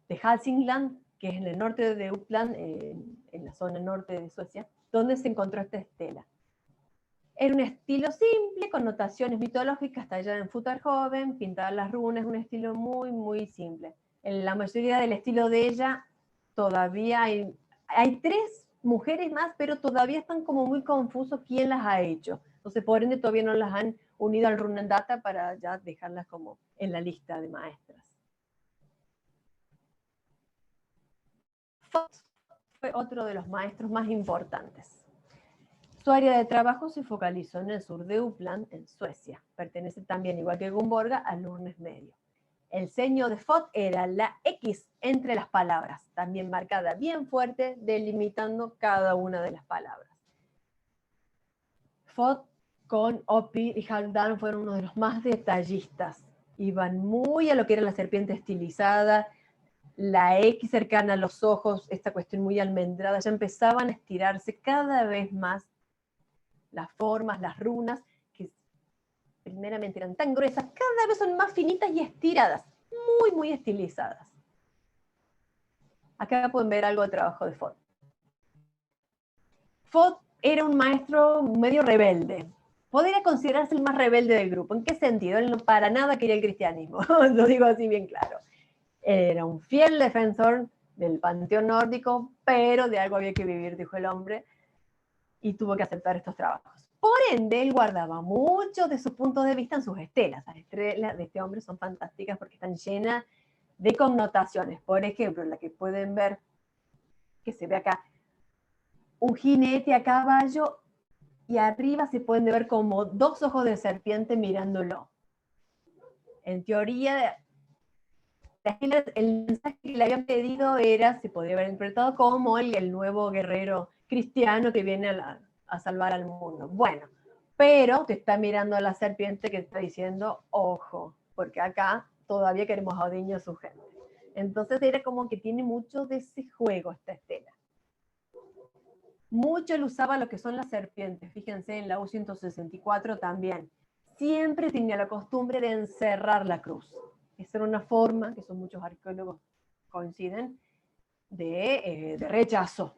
de Hälsingland, que es en el norte de Uppland, en la zona norte de Suecia, donde se encontró esta estela. Era un estilo simple, con notaciones mitológicas, tallada en futar joven, pintada las runas, un estilo muy, muy simple. En la mayoría del estilo de ella todavía hay tres mujeres más, pero todavía están como muy confusos quién las ha hecho. Entonces, por ende, todavía no las han unido al Runendata para ya dejarlas como en la lista de maestras. Fox fue otro de los maestros más importantes. Su área de trabajo se focalizó en el sur de Uppland, en Suecia. Pertenece también, igual que Gumborga, al Nurnes Medio. El seño de Fod era la X entre las palabras, también marcada bien fuerte, delimitando cada una de las palabras. Fod con Opir y Halfdan fueron uno de los más detallistas. Iban muy a lo que era la serpiente estilizada, la X cercana a los ojos, esta cuestión muy almendrada, ya empezaban a estirarse cada vez más las formas, las runas, que primeramente eran tan gruesas, cada vez son más finitas y estiradas, muy, muy estilizadas. Acá pueden ver algo de trabajo de Fod. Fod era un maestro medio rebelde. Podría considerarse el más rebelde del grupo. ¿En qué sentido? Él no para nada quería el cristianismo, lo digo así bien claro. Era un fiel defensor del panteón nórdico, pero de algo había que vivir, dijo el hombre, y tuvo que aceptar estos trabajos. Por ende, él guardaba muchos de sus puntos de vista en sus estelas. Las estelas de este hombre son fantásticas porque están llenas de connotaciones. Por ejemplo, la que pueden ver, que se ve acá, un jinete a caballo y arriba se pueden ver como dos ojos de serpiente mirándolo. En teoría, el mensaje que le habían pedido era, se podría haber interpretado como el nuevo guerrero cristiano que viene a salvar al mundo. Bueno, pero te está mirando a la serpiente que está diciendo, ojo, porque acá todavía queremos a Odín y a su gente. Entonces era como que tiene mucho de ese juego esta estela. Mucho él usaba lo que son las serpientes, fíjense en la U-164 también. Siempre tenía la costumbre de encerrar la cruz. Esa era una forma, que son muchos arqueólogos coinciden, de rechazo.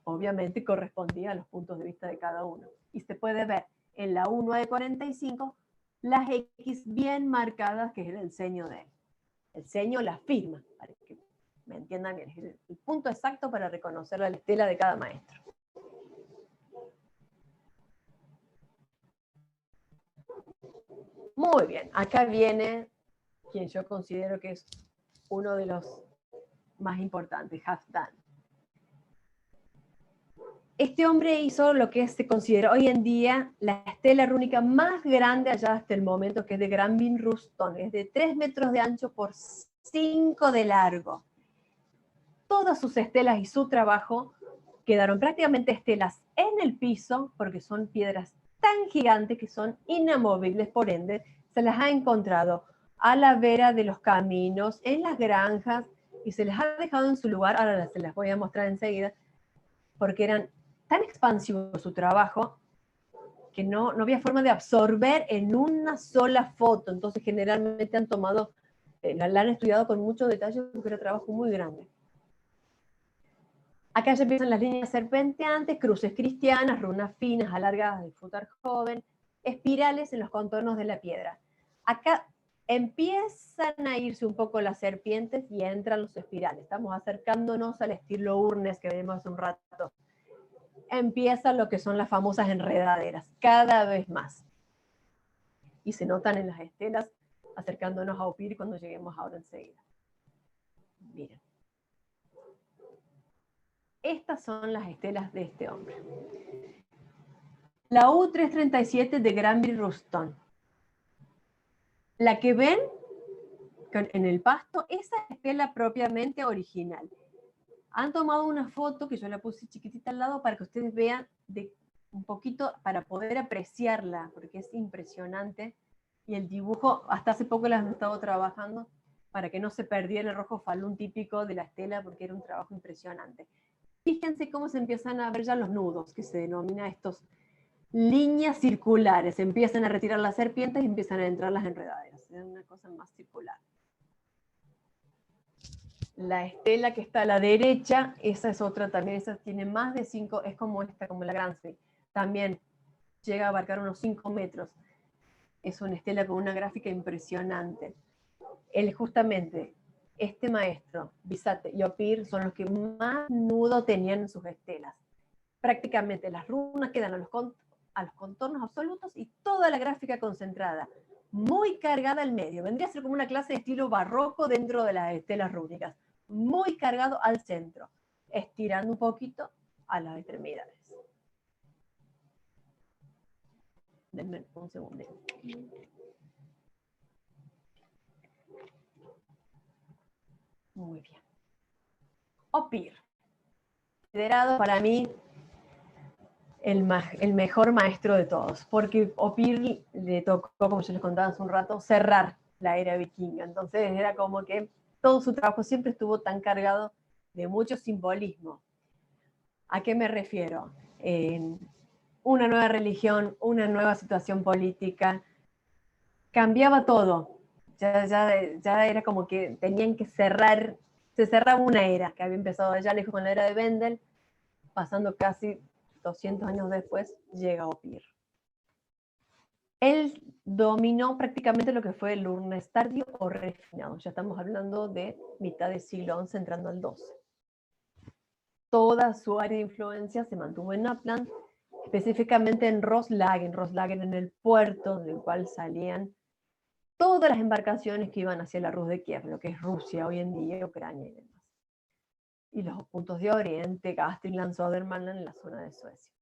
Obviamente correspondía a los puntos de vista de cada uno. Y se puede ver en la U-945 las X bien marcadas, que es el ceño de él. El ceño, la firma, para que me entiendan bien, es el punto exacto para reconocer la estela de cada maestro. Muy bien, acá viene quien yo considero que es uno de los más importantes, Halfdan. Este hombre hizo lo que se considera hoy en día la estela rúnica más grande allá hasta el momento, que es de Granvin Ruston. Es de 3 metros de ancho por 5 de largo. Todas sus estelas y su trabajo quedaron prácticamente estelas en el piso, porque son piedras tan gigantes que son inamovibles, por ende, se las ha encontrado a la vera de los caminos, en las granjas, y se les ha dejado en su lugar. Ahora se las voy a mostrar enseguida, porque eran tan expansivo su trabajo que no había forma de absorber en una sola foto. Entonces generalmente han tomado, la han estudiado con mucho detalle porque era un trabajo muy grande. Acá ya empiezan las líneas serpenteantes, cruces cristianas, runas finas, alargadas del futar joven, espirales en los contornos de la piedra. Acá empiezan a irse un poco las serpientes y entran los espirales. Estamos acercándonos al estilo Urnes que vimos hace un rato. Empieza lo que son las famosas enredaderas, cada vez más. Y se notan en las estelas, acercándonos a Opir cuando lleguemos ahora enseguida. Miren. Estas son las estelas de este hombre. La U-337 de Granvin Ruston. La que ven en el pasto, esa estela propiamente original. Han tomado una foto que yo la puse chiquitita al lado para que ustedes vean un poquito, para poder apreciarla, porque es impresionante. Y el dibujo, hasta hace poco las han estado trabajando para que no se perdiera el rojo falún típico de la estela, porque era un trabajo impresionante. Fíjense cómo se empiezan a ver ya los nudos, que se denomina estos líneas circulares. Se empiezan a retirar las serpientes y empiezan a entrar las enredaderas. Es una cosa más circular. La estela que está a la derecha, esa es otra también, esa tiene más de 5, es como esta, como la Gransby. También llega a abarcar unos 5 metros. Es una estela con una gráfica impresionante. Justamente, este maestro, Bisate y Opir, son los que más nudo tenían en sus estelas. Prácticamente las runas quedan a los a los contornos absolutos y toda la gráfica concentrada, muy cargada al medio. Vendría a ser como una clase de estilo barroco dentro de las estelas rúnicas, muy cargado al centro, estirando un poquito a las extremidades. Denme un segundo. Muy bien. Opir. Considerado para mí el mejor maestro de todos, porque Opir le tocó, como yo les contaba hace un rato, cerrar la era vikinga. Entonces era como que todo su trabajo siempre estuvo tan cargado de mucho simbolismo. ¿A qué me refiero? Una nueva religión, una nueva situación política, cambiaba todo. Ya era como que tenían que cerrar, se cerraba una era que había empezado ya lejos con la era de Wendel, pasando casi 200 años después, llega Opir. Él dominó prácticamente lo que fue el Urnes tardío o refinado. Ya estamos hablando de mitad del siglo XI, entrando al XII. Toda su área de influencia se mantuvo en Uppland, específicamente en Roslagen en el puerto del cual salían todas las embarcaciones que iban hacia la Rus de Kiev, lo que es Rusia hoy en día, Ucrania y demás. Y los puntos de Oriente, Gästrikland, Södermanland, en la zona de Suecia.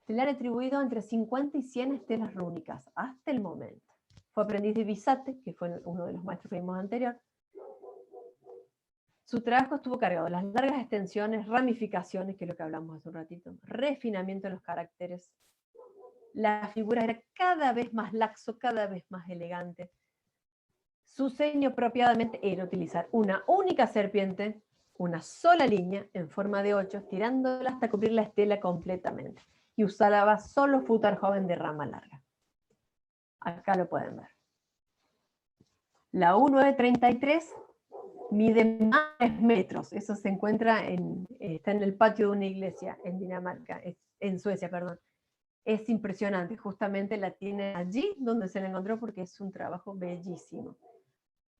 Se le han atribuido entre 50 y 100 estelas rúnicas hasta el momento. Fue aprendiz de Visate, que fue uno de los maestros que vimos anterior. Su trabajo estuvo cargado de las largas extensiones, ramificaciones, que es lo que hablamos hace un ratito, refinamiento de los caracteres. La figura era cada vez más laxo, cada vez más elegante. Su seño apropiadamente era utilizar una única serpiente, una sola línea en forma de 8, estirándola hasta cubrir la estela completamente. Y usaba solo fútar joven de rama larga. Acá lo pueden ver. La U933 mide más de 3 metros. Eso se encuentra está en el patio de una iglesia en Dinamarca, en Suecia, perdón. Es impresionante, justamente la tiene allí donde se la encontró porque es un trabajo bellísimo.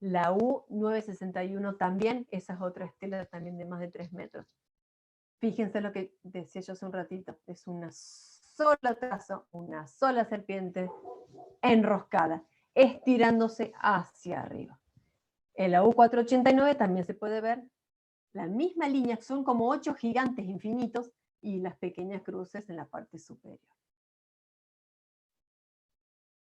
La U961 también, esa es otra estela también de más de 3 metros. Fíjense lo que decía yo hace un ratito, es una sola trazo, una sola serpiente enroscada, estirándose hacia arriba. En la U489 también se puede ver la misma línea, son como 8 gigantes infinitos y las pequeñas cruces en la parte superior.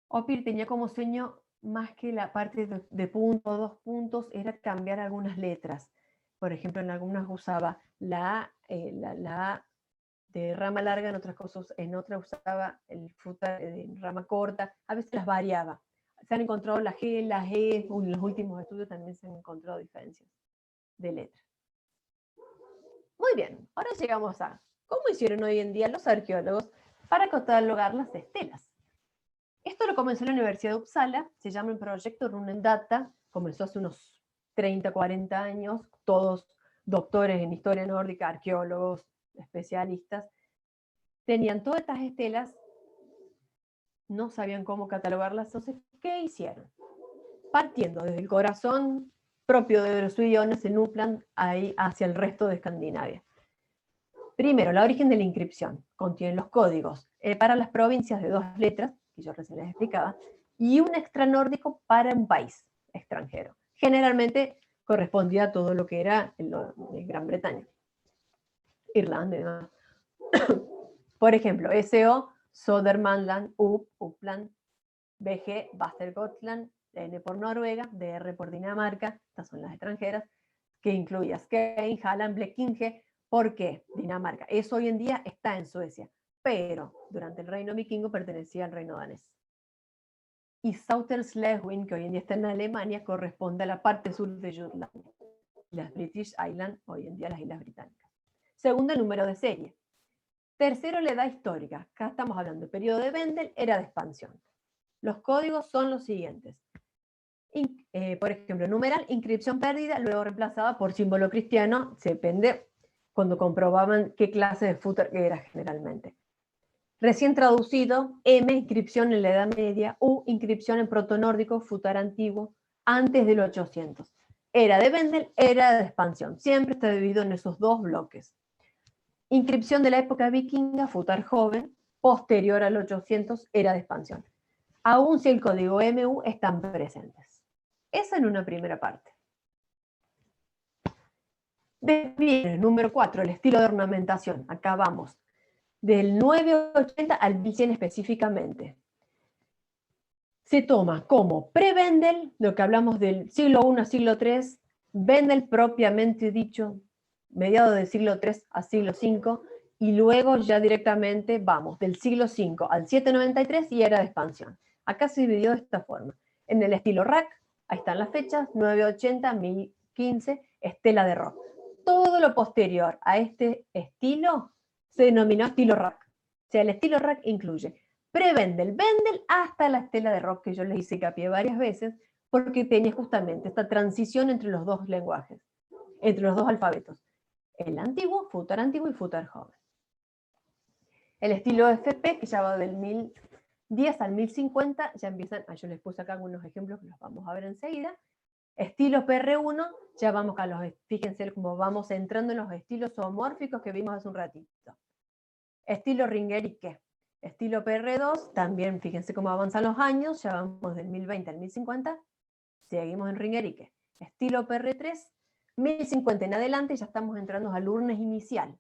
Opir tenía como sueño, más que la parte de punto, 2 puntos, era cambiar algunas letras. Por ejemplo, en algunas usaba la A de rama larga, en otras usaba el fruta de rama corta, a veces las variaba. Se han encontrado la G, la E, en los últimos estudios también se han encontrado diferencias de letra. Muy bien, ahora llegamos a cómo hicieron hoy en día los arqueólogos para catalogar las estelas. Esto lo comenzó en la Universidad de Uppsala, se llama el proyecto Runendata, comenzó hace unos 30, 40 años, todos doctores en historia nórdica, arqueólogos, especialistas, tenían todas estas estelas, no sabían cómo catalogarlas, entonces, ¿qué hicieron? Partiendo desde el corazón propio de los idiomas en Uppland, ahí hacia el resto de Escandinavia. Primero, la origen de la inscripción, contiene los códigos para las provincias de 2 letras, que yo recién les explicaba, y un extra nórdico para un país extranjero. Generalmente correspondía a todo lo que era Gran Bretaña, Irlanda y demás. Por ejemplo, SO, Södermanland, Uppland, BG, Västergötland, N por Noruega, DR por Dinamarca, estas son las extranjeras, que incluía Skane, Halland, Blekinge. ¿Por qué Dinamarca? Eso hoy en día está en Suecia, pero durante el reino vikingo pertenecía al reino danés. Y Söderslesvig, que hoy en día está en Alemania, corresponde a la parte sur de Jutland. Las British Islands, hoy en día las Islas Británicas. Segundo, el número de serie. Tercero, la edad histórica. Acá estamos hablando del periodo de Wendel, era de expansión. Los códigos son los siguientes. Por ejemplo, numeral, inscripción perdida, luego reemplazada por símbolo cristiano, se depende cuando comprobaban qué clase de footer era generalmente. Recién traducido, M, inscripción en la Edad Media, U, inscripción en protonórdico, footer antiguo, antes del 800. Era de Wendel, era de expansión. Siempre está dividido en esos 2 bloques. Inscripción de la época vikinga, footer joven, posterior al 800 era de expansión, aun si el código MU están presentes. Eso en una primera parte. Bien, número 4, el estilo de ornamentación. Acá vamos del 980 al 1100 específicamente. Se toma como pre-Wendel, lo que hablamos del siglo I a siglo III, Wendel propiamente dicho, mediados del siglo III a siglo V, y luego ya directamente vamos del siglo V al 793 y era de expansión. Acá se dividió de esta forma. En el estilo rack, ahí están las fechas, 980, 1015, estela de rock. Todo lo posterior a este estilo se denominó estilo rack. O sea, el estilo rack incluye pre-Wendel, Wendel hasta la estela de rock, que yo les hice hincapié varias veces, porque tenía justamente esta transición entre los dos lenguajes, entre los dos alfabetos. El antiguo, Futar antiguo y Futar joven. El estilo FP, que ya va del 1010 al 1050, ya empiezan, yo les puse acá algunos ejemplos que los vamos a ver enseguida. Estilo PR1, ya vamos a los, fíjense cómo vamos entrando en los estilos zoomórficos que vimos hace un ratito. Estilo Ringerike. Estilo PR2, también fíjense cómo avanzan los años, ya vamos del 1020 al 1050, seguimos en Ringerike. Estilo PR3, 1050 en adelante, ya estamos entrando al Urnes inicial.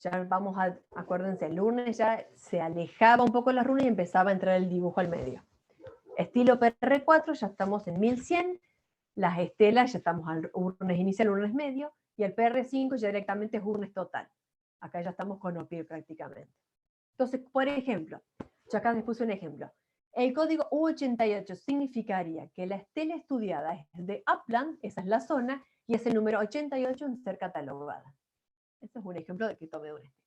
Ya vamos a, acuérdense, el Urnes ya se alejaba un poco de las runas y empezaba a entrar el dibujo al medio. Estilo PR4, ya estamos en 1100, las estelas ya estamos al Urnes inicial, Urnes medio, y el PR5 ya directamente es Urnes total. Acá ya estamos con OPIR prácticamente. Entonces, por ejemplo, yo acá les puse un ejemplo. El código U88 significaría que la estela estudiada es de Upland, esa es la zona, y es el número 88 en ser catalogada. Este es un ejemplo de que tomé una estela.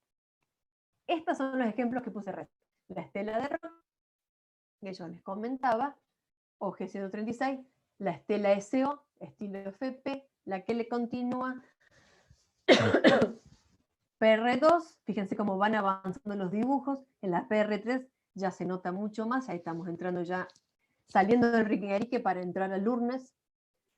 Estos son los ejemplos que puse resto. La estela de rock, que yo les comentaba, OG136, la estela SO, estilo FP, la que le continúa, PR2, fíjense cómo van avanzando los dibujos, en la PR3 ya se nota mucho más, ahí estamos entrando ya, saliendo del Ringerike para entrar al Urnes,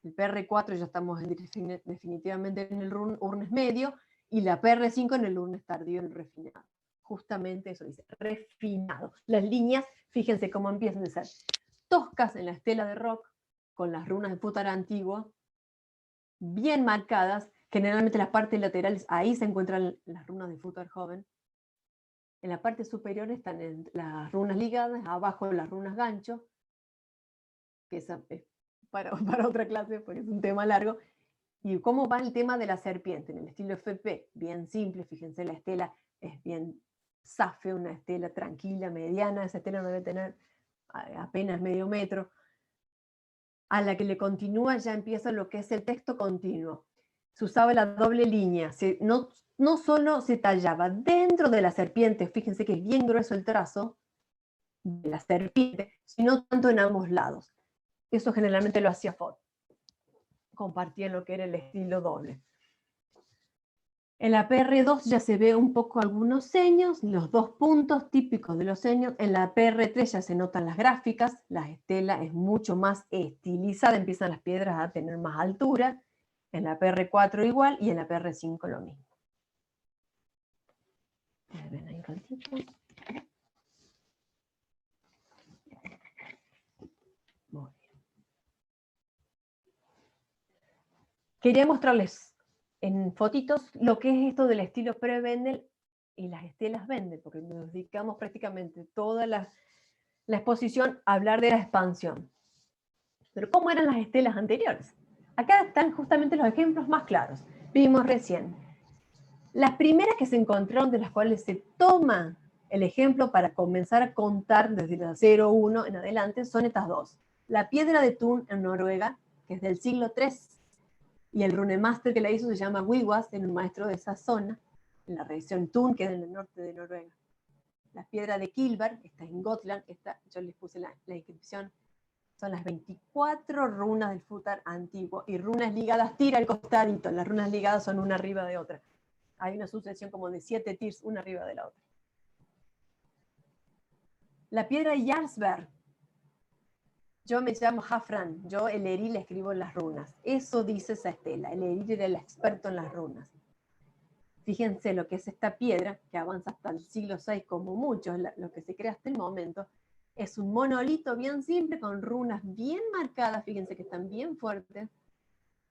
el PR4 ya estamos definitivamente en el Urnes medio, y la PR5 en el Urnes tardío, en el refinado. Justamente eso dice, refinado. Las líneas, fíjense cómo empiezan a ser toscas en la estela de rock, con las runas de Futar antiguo, bien marcadas. Generalmente en las partes laterales, ahí se encuentran las runas de Futar joven. En la parte superior están las runas ligadas, abajo las runas gancho, que esa es para otra clase, porque es un tema largo. Y cómo va el tema de la serpiente, en el estilo FP, bien simple, fíjense la estela es bien safe, una estela tranquila, mediana, esa estela no debe tener apenas medio metro. A la que le continúa ya empieza lo que es el texto continuo. Se usaba la doble línea, no solo se tallaba dentro de la serpiente, fíjense que es bien grueso el trazo de la serpiente, sino tanto en ambos lados. Eso generalmente lo hacía Ford. Compartía lo que era el estilo doble. En la PR2 ya se ve un poco algunos seños, los dos puntos típicos de los seños. En la PR3 ya se notan las gráficas, la estela es mucho más estilizada, empiezan las piedras a tener más altura. En la PR4 igual, y en la PR5 lo mismo. Ven ahí un ratito. Muy bien. Quería mostrarles en fotitos lo que es esto del estilo pre-Wendel y las estelas Wendel, porque nos dedicamos prácticamente toda la exposición a hablar de la expansión. Pero ¿cómo eran las estelas anteriores? Acá están justamente los ejemplos más claros. Vimos recién. Las primeras que se encontraron, de las cuales se toma el ejemplo para comenzar a contar desde la 01 en adelante, son estas dos. La piedra de Thun en Noruega, que es del siglo III, y el runemaster que la hizo se llama Wiwas, un maestro de esa zona, en la región Thun, que es en el norte de Noruega. La piedra de Kilberg, está en Gotland, yo les puse la inscripción, son las 24 runas del Futar antiguo, y runas ligadas tira al costadito, las runas ligadas son una arriba de otra. Hay una sucesión como de 7 tirs, una arriba de la otra. La piedra de Jarlsberg, yo me llamo Hafran, yo el Eril escribo las runas. Eso dice esa estela, el Eril era el experto en las runas. fíjense lo que es esta piedra, que avanza hasta el siglo VI como mucho, lo que se crea hasta el momento, es un monolito bien simple, con runas bien marcadas, fíjense que están bien fuertes,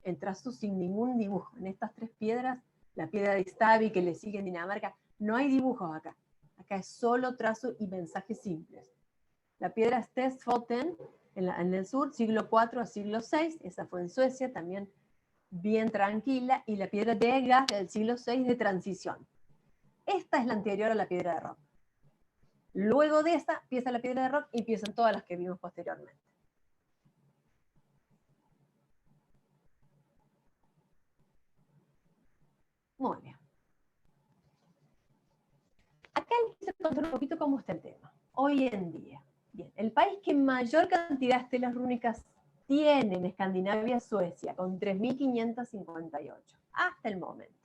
en trazo sin ningún dibujo. En estas tres piedras, la piedra de Ixtabi que le sigue en Dinamarca, no hay dibujos acá. Acá es solo trazo y mensajes simples. La piedra Stesfoten, en el sur, siglo IV a siglo VI, esa fue en Suecia, también bien tranquila, y la piedra de Egas del siglo VI de transición. Esta es la anterior a la piedra de rock. Luego de esta empieza la piedra de rock y empiezan todas las que vimos posteriormente. Muy bien. Acá les quise contar un poquito cómo está el tema. Hoy en día, bien, el país que mayor cantidad de estelas rúnicas tiene en Escandinavia es Suecia, con 3.558, hasta el momento.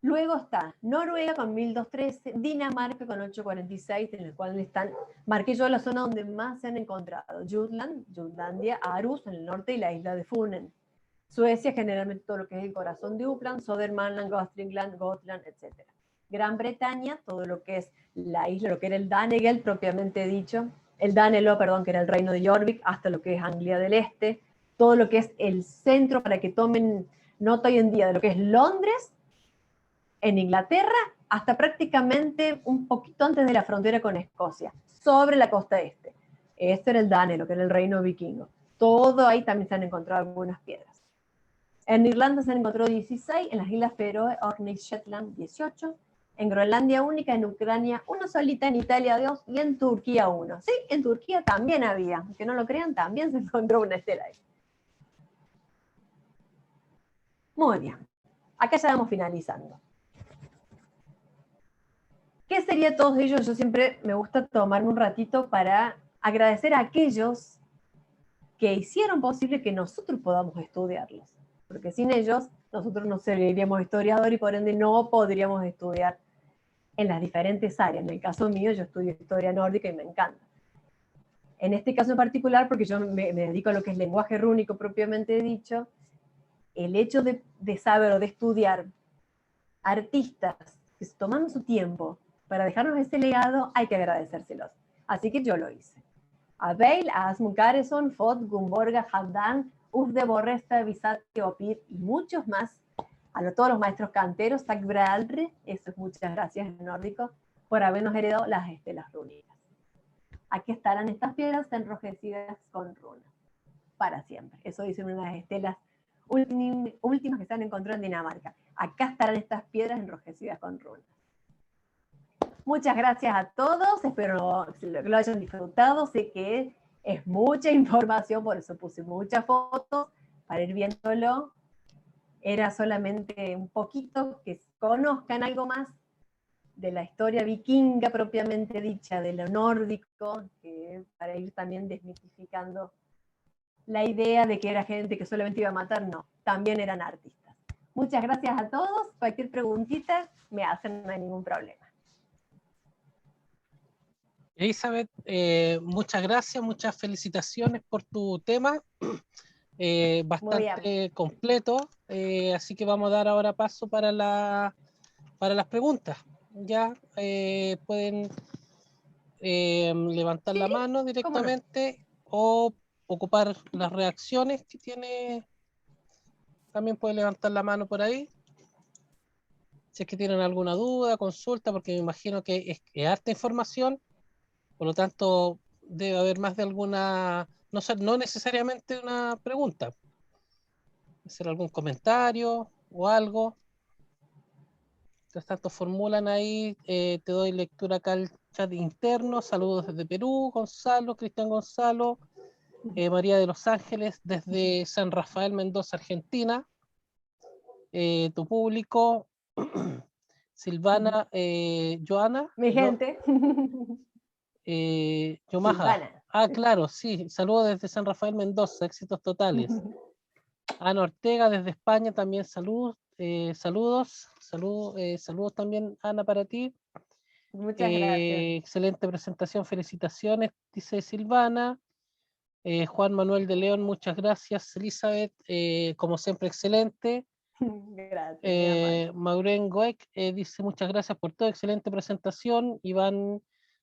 Luego está Noruega con 1.213, Dinamarca con 846, en el cual están, marqué yo la zona donde más se han encontrado, Jutland, Jutlandia, Aarhus en el norte y la isla de Funen. Suecia, generalmente todo lo que es el corazón de Uppland, Södermanland, Gotland, Gotland, etc. Gran Bretaña, todo lo que es la isla, lo que era el Danegeld propiamente dicho, el Danelo, perdón, que era el reino de Jorvik, hasta lo que es Anglia del Este, todo lo que es el centro, para que tomen nota hoy en día de lo que es Londres, en Inglaterra, hasta prácticamente un poquito antes de la frontera con Escocia, sobre la costa este. Esto era el Danelo, que era el reino vikingo. Todo ahí también se han encontrado algunas piedras. En Irlanda se han encontrado 16, en las Islas Feroe, Orkney, Shetland, 18, en Groenlandia única, en Ucrania una solita, en Italia 2 y en Turquía 1. Sí, en Turquía también había, aunque no lo crean, también se encontró una estela ahí. Muy bien, acá ya vamos finalizando. ¿Qué sería todos ellos? Yo siempre me gusta tomarme un ratito para agradecer a aquellos que hicieron posible que nosotros podamos estudiarlos, porque sin ellos nosotros no seríamos historiadores y por ende no podríamos estudiar en las diferentes áreas. En el caso mío, yo estudio historia nórdica y me encanta. En este caso en particular, porque yo me dedico a lo que es lenguaje rúnico propiamente dicho, el hecho de saber o de estudiar artistas que se tomaron su tiempo para dejarnos ese legado, hay que agradecérselos. Así que yo lo hice. A Bale, a Asmund Kareson, Fod, Gumborga, Haldan, Ufde Borresta, Visati, Opir y muchos más, a todos los maestros canteros, Zach Bralre, eso es muchas gracias en nórdico, por habernos heredado las estelas rúnicas. Aquí estarán estas piedras enrojecidas con runas, para siempre. Eso dicen unas estelas últimas que se han encontrado en Dinamarca. Acá estarán estas piedras enrojecidas con runas. Muchas gracias a todos, espero que lo hayan disfrutado. Sé que es mucha información, por eso puse muchas fotos para ir viéndolo. Era solamente un poquito que conozcan algo más de la historia vikinga propiamente dicha, de lo nórdico, que para ir también desmitificando la idea de que era gente que solamente iba a matar. No, también eran artistas. Muchas gracias a todos. Cualquier preguntita me hacen, no hay ningún problema. Elizabeth, muchas gracias, muchas felicitaciones por tu tema, bastante completo, así que vamos a dar ahora paso para las preguntas. Ya pueden levantar la mano directamente o ocupar las reacciones que tiene. También pueden levantar la mano por ahí. Si es que tienen alguna duda, consulta, porque me imagino que es harta información. Por lo tanto, debe haber más de alguna, no necesariamente una pregunta, hacer algún comentario o algo. Mientras tanto, formulan ahí, te doy lectura acá al chat interno. Saludos desde Perú, Gonzalo, Cristian Gonzalo, María de los Ángeles desde San Rafael, Mendoza, Argentina. Tu público, Silvana, Joana. Mi gente. Yomaha. Claro, sí. Saludos desde San Rafael, Mendoza. Éxitos totales. Ana Ortega desde España también saludos. Saludos también, Ana, para ti. Muchas gracias. Excelente presentación, felicitaciones, dice Silvana. Juan Manuel de León, muchas gracias. Elizabeth, como siempre, excelente. Gracias, muy amable. Maureen Goek dice muchas gracias por toda excelente presentación. Iván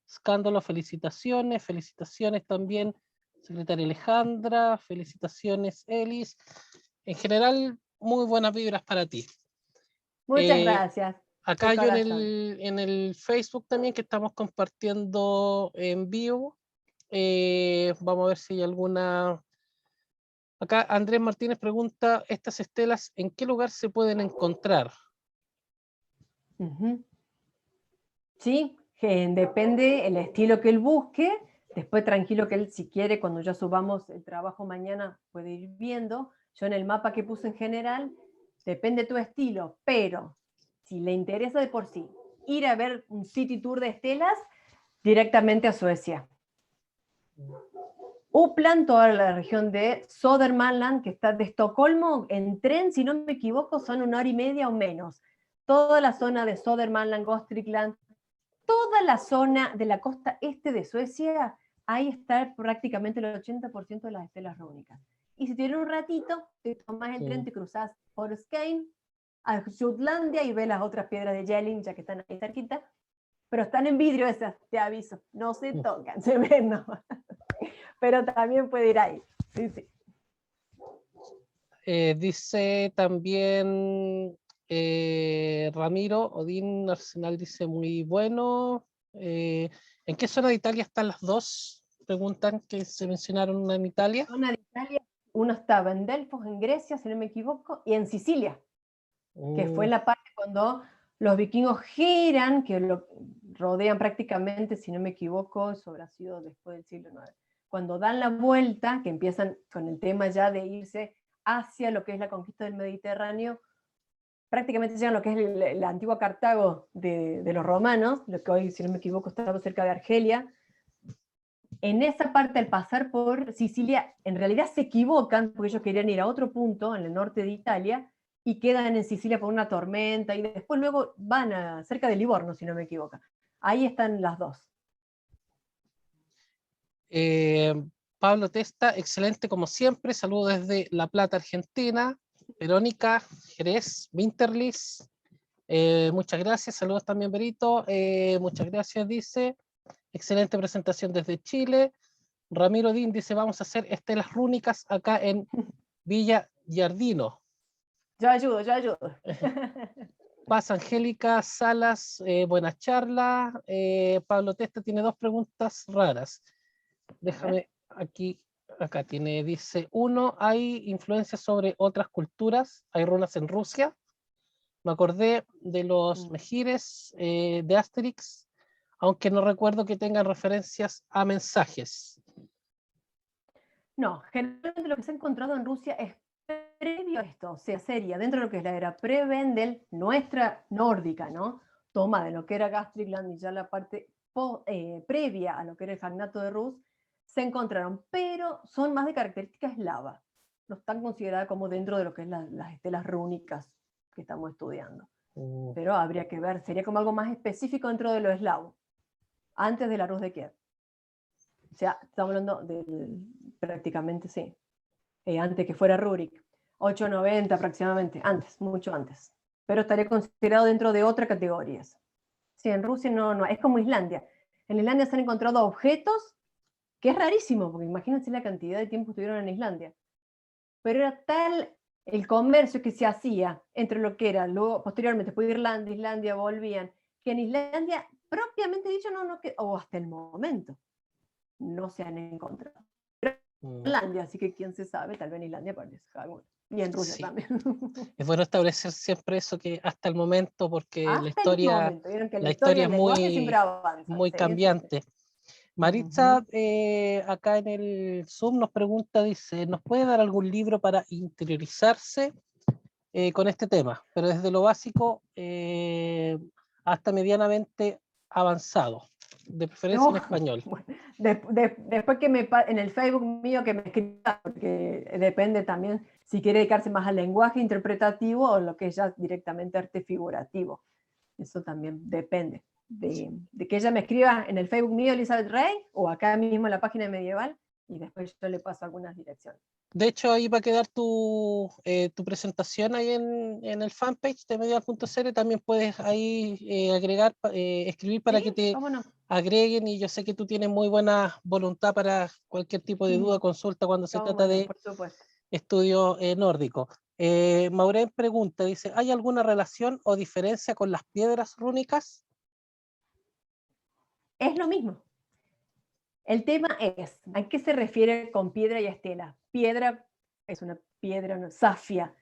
Scándalo, felicitaciones. Felicitaciones también, secretaria Alejandra. Felicitaciones, Elis. En general, muy buenas vibras para ti. Muchas gracias. Acá De yo corazón. en el Facebook también, que estamos compartiendo en vivo. Vamos a ver si hay alguna. Acá Andrés Martínez pregunta, ¿estas estelas en qué lugar se pueden encontrar? Ujú. Sí, depende el estilo que él busque. Después tranquilo que él, si quiere, cuando ya subamos el trabajo mañana, puede ir viendo. Yo en el mapa que puse en general, depende tu estilo, pero si le interesa de por sí ir a ver un city tour de estelas, directamente a Suecia. Uppland, toda la región de Södermanland, que está de Estocolmo, en tren, si no me equivoco, son 1 hora y media o menos. Toda la zona de Södermanland, Gottrikland, toda la zona de la costa este de Suecia, ahí está prácticamente el 80% de las estelas rúnicas. Y si tienes un ratito, te tomas el tren, te cruzas por Skane, a Jutlandia y ves las otras piedras de Jelling, ya que están ahí cerquita, pero están en vidrio esas, te aviso, no se tocan, se ven nomás. Pero también puede ir ahí. Sí, sí. Dice también Ramiro, Odín Arsenal dice muy bueno. ¿En qué zona de Italia están las dos? Preguntan que se mencionaron una en Italia. Zona de Italia, uno estaba en Delfos, en Grecia, si no me equivoco, y en Sicilia, que fue la parte cuando los vikingos giran, que lo rodean prácticamente, si no me equivoco, eso habrá sido después del siglo IX. Cuando dan la vuelta, que empiezan con el tema ya de irse hacia lo que es la conquista del Mediterráneo, prácticamente llegan a lo que es la antigua Cartago de los romanos, lo que hoy, si no me equivoco, estaba cerca de Argelia. En esa parte, al pasar por Sicilia, en realidad se equivocan, porque ellos querían ir a otro punto, en el norte de Italia, y quedan en Sicilia por una tormenta, y después luego van a cerca de Livorno, si no me equivoco. Ahí están las dos. Pablo Testa, excelente como siempre. Saludos desde La Plata, Argentina. Verónica Jerez, Winterlis. Muchas gracias. Saludos también, Berito. Muchas gracias, dice. Excelente presentación desde Chile. Ramiro Dín dice, vamos a hacer estelas rúnicas acá en Villa Giardino. Yo ayudo, yo ayudo. Paz Angélica Salas, buenas charlas. Pablo Testa tiene dos preguntas raras. Déjame aquí, acá tiene, dice, uno, ¿hay influencias sobre otras culturas? ¿Hay runas en Rusia? Me acordé de los mejires de Asterix, aunque no recuerdo que tengan referencias a mensajes. No, generalmente lo que se ha encontrado en Rusia es previo a esto, o sea, sería dentro de lo que es la era pre-Vendel, nuestra nórdica, ¿no? Toma de lo que era Gästrikland y ya la parte previa a lo que era el Jagnato de Rus, se encontraron, pero son más de características eslava. No están consideradas como dentro de lo que es las estelas rúnicas que estamos estudiando. Pero habría que ver, sería como algo más específico dentro de lo eslavo, antes de la Rus de Kiev. O sea, estamos hablando de prácticamente, sí, antes que fuera Rurik, 890 aproximadamente, antes, mucho antes. Pero estaría considerado dentro de otras categorías. Sí, en Rusia no, es como Islandia. En Islandia se han encontrado objetos, que es rarísimo, porque imagínense la cantidad de tiempo que estuvieron en Islandia. Pero era tal el comercio que se hacía entre lo que era, luego posteriormente después de Irlanda, Islandia, volvían, que en Islandia, propiamente dicho, o hasta el momento, no se han encontrado. Islandia, así que quién se sabe, tal vez en Islandia aparezca alguno. Y en Rusia Sí. también. Es bueno establecer siempre eso que hasta el momento, porque Hasta el momento. Vieron que la la historia historia, es el lenguaje siempre avanza. muy Sí, sí, sí. cambiante. Maritza, acá en el Zoom nos pregunta, dice, ¿nos puede dar algún libro para interiorizarse con este tema? Pero desde lo básico hasta medianamente avanzado, de preferencia en español. Bueno, después que en el Facebook mío que me escriba, porque depende también si quiere dedicarse más al lenguaje interpretativo o lo que es ya directamente arte figurativo. Eso también depende. De que ella me escriba en el Facebook mío, Elizabeth Rey, o acá mismo en la página de Medieval, y después yo le paso algunas direcciones. De hecho, ahí va a quedar tu presentación ahí en el fanpage de medieval.cl. También puedes ahí agregar, escribir para que Sí, te cómo no. agreguen, y yo sé que tú tienes muy buena voluntad para cualquier tipo de duda, consulta cuando se Cómo trata no, de por supuesto. estudio nórdico. Maureen pregunta, dice, ¿hay alguna relación o diferencia con las piedras rúnicas? Es lo mismo. El tema es, ¿a qué se refiere con piedra y estela? Piedra es una piedra, no, safia.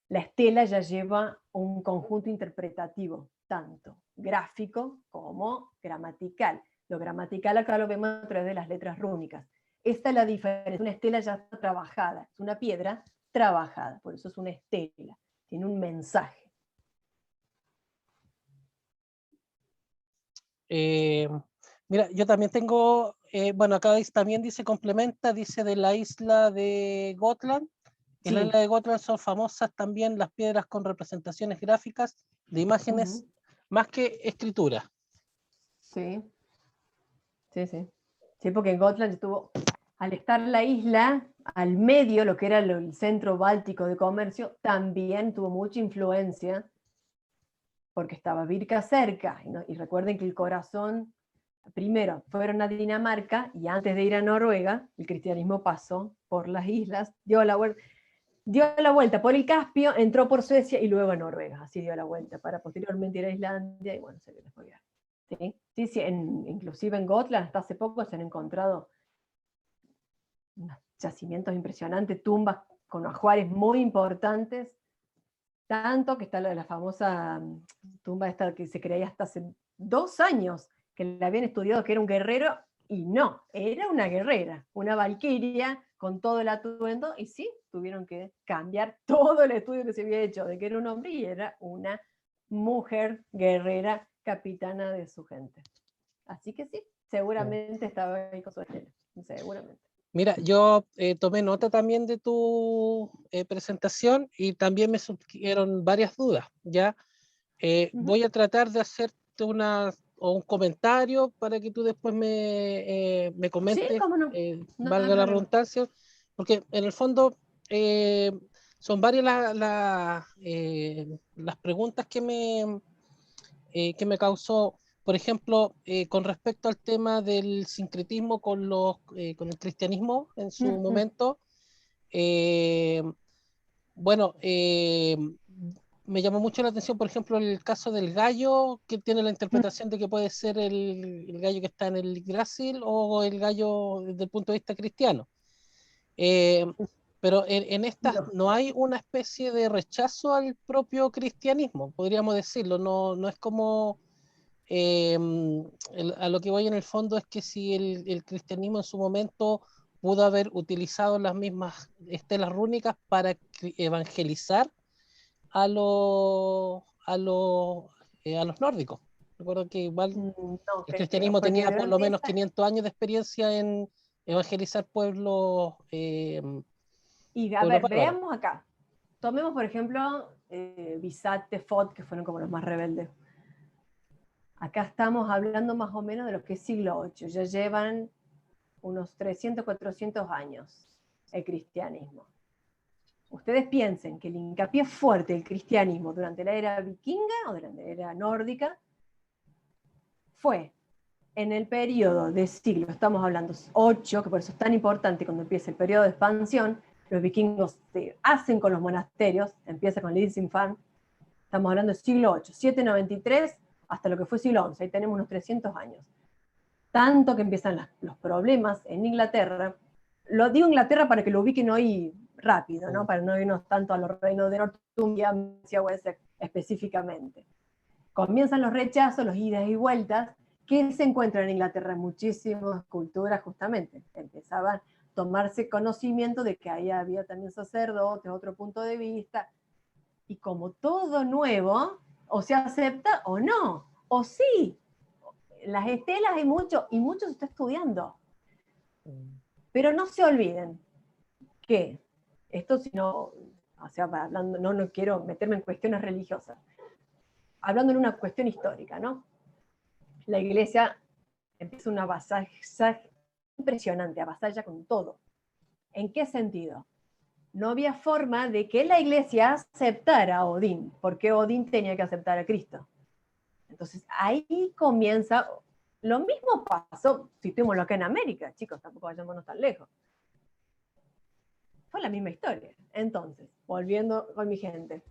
La estela ya lleva un conjunto interpretativo, tanto gráfico como gramatical. Lo gramatical acá lo vemos a través de las letras rúnicas. Esta es la diferencia. Una estela ya está trabajada, es una piedra trabajada, por eso es una estela, tiene un mensaje. Mira, yo también tengo, bueno, acá también dice, complementa, dice de la isla de Gotland. En la Sí. isla de Gotland son famosas también las piedras con representaciones gráficas de imágenes más que escritura. Sí, sí, sí. Sí, porque en Gotland estuvo, al estar la isla al medio, lo que era el centro báltico de comercio, también tuvo mucha influencia porque estaba Birka cerca. Y recuerden que el corazón, primero fueron a Dinamarca y antes de ir a Noruega, el cristianismo pasó por las islas, dio la vuelta por el Caspio, entró por Suecia y luego a Noruega. Así dio la vuelta para posteriormente ir a Islandia y bueno, se vio después. ¿Sí? Sí, sí, inclusive en Gotland hasta hace poco se han encontrado unos yacimientos impresionantes, tumbas con ajuares muy importantes, tanto que está la famosa tumba esta que se creía hasta hace 2 años, que la habían estudiado que era un guerrero, y no, era una guerrera, una valquiria con todo el atuendo, y sí, tuvieron que cambiar todo el estudio que se había hecho de que era un hombre y era una mujer guerrera capitana de su gente. Así que sí, seguramente estaba ahí con su estela, seguramente. Mira, yo tomé nota también de tu presentación y también me surgieron varias dudas, ¿ya? Voy a tratar de hacerte un comentario para que tú después me Sí, comentes, cómo no, no hay valga la problema. redundancia, porque en el fondo son varias las preguntas que me causó, por ejemplo, con respecto al tema del sincretismo con el cristianismo en su momento. eh, bueno, me llamó mucho la atención, por ejemplo, el caso del gallo, que tiene la interpretación de que puede ser el gallo que está en el Yggdrasil o el gallo desde el punto de vista cristiano. Eh, pero en estas no hay una especie de rechazo al propio cristianismo, podríamos decirlo. No, no es como a lo que voy en el fondo es que si el cristianismo en su momento pudo haber utilizado las mismas estelas rúnicas para evangelizar a los nórdicos. Recuerdo que igual No el creo, cristianismo porque tenía por lo durante menos esa... 500 años de experiencia en evangelizar pueblos Y a pueblos ver, bárbaros. veamos acá. Tomemos, por ejemplo, Bisat, Tefot, que fueron como los más rebeldes. Acá estamos hablando más o menos de lo que es siglo VIII. Ya llevan unos 300, 400 años el cristianismo. Ustedes piensen que el hincapié fuerte del cristianismo durante la era vikinga o durante la era nórdica fue en el periodo de siglo, estamos hablando 8, que por eso es tan importante cuando empieza el periodo de expansión, los vikingos se hacen con los monasterios, empieza con Lidsinfarn, estamos hablando del siglo 8, 793 hasta lo que fue siglo 11, ahí tenemos unos 300 años. Tanto que empiezan los problemas en Inglaterra, lo digo Inglaterra para que lo ubiquen hoy rápido, ¿no? Para no irnos tanto a los reinos de Northumbria, Wessex específicamente. Comienzan los rechazos, los idas y vueltas, que se encuentran en Inglaterra, muchísimas culturas justamente, empezaban a tomarse conocimiento de que ahí había también sacerdotes, otro punto de vista, y como todo nuevo, o se acepta o no, o sí, las estelas hay mucho, y mucho se está estudiando, pero no se olviden que esto si no, o sea, hablando, no quiero meterme en cuestiones religiosas, hablando en una cuestión histórica, ¿no? La iglesia empieza una avasalla impresionante, avasalla con todo. ¿En qué sentido? no había forma de que la iglesia aceptara a Odín, porque Odín tenía que aceptar a Cristo. Entonces ahí comienza, lo mismo pasó, situémoslo acá en América, chicos, tampoco vayámonos tan lejos. Fue la misma historia. Entonces, volviendo con mi gente,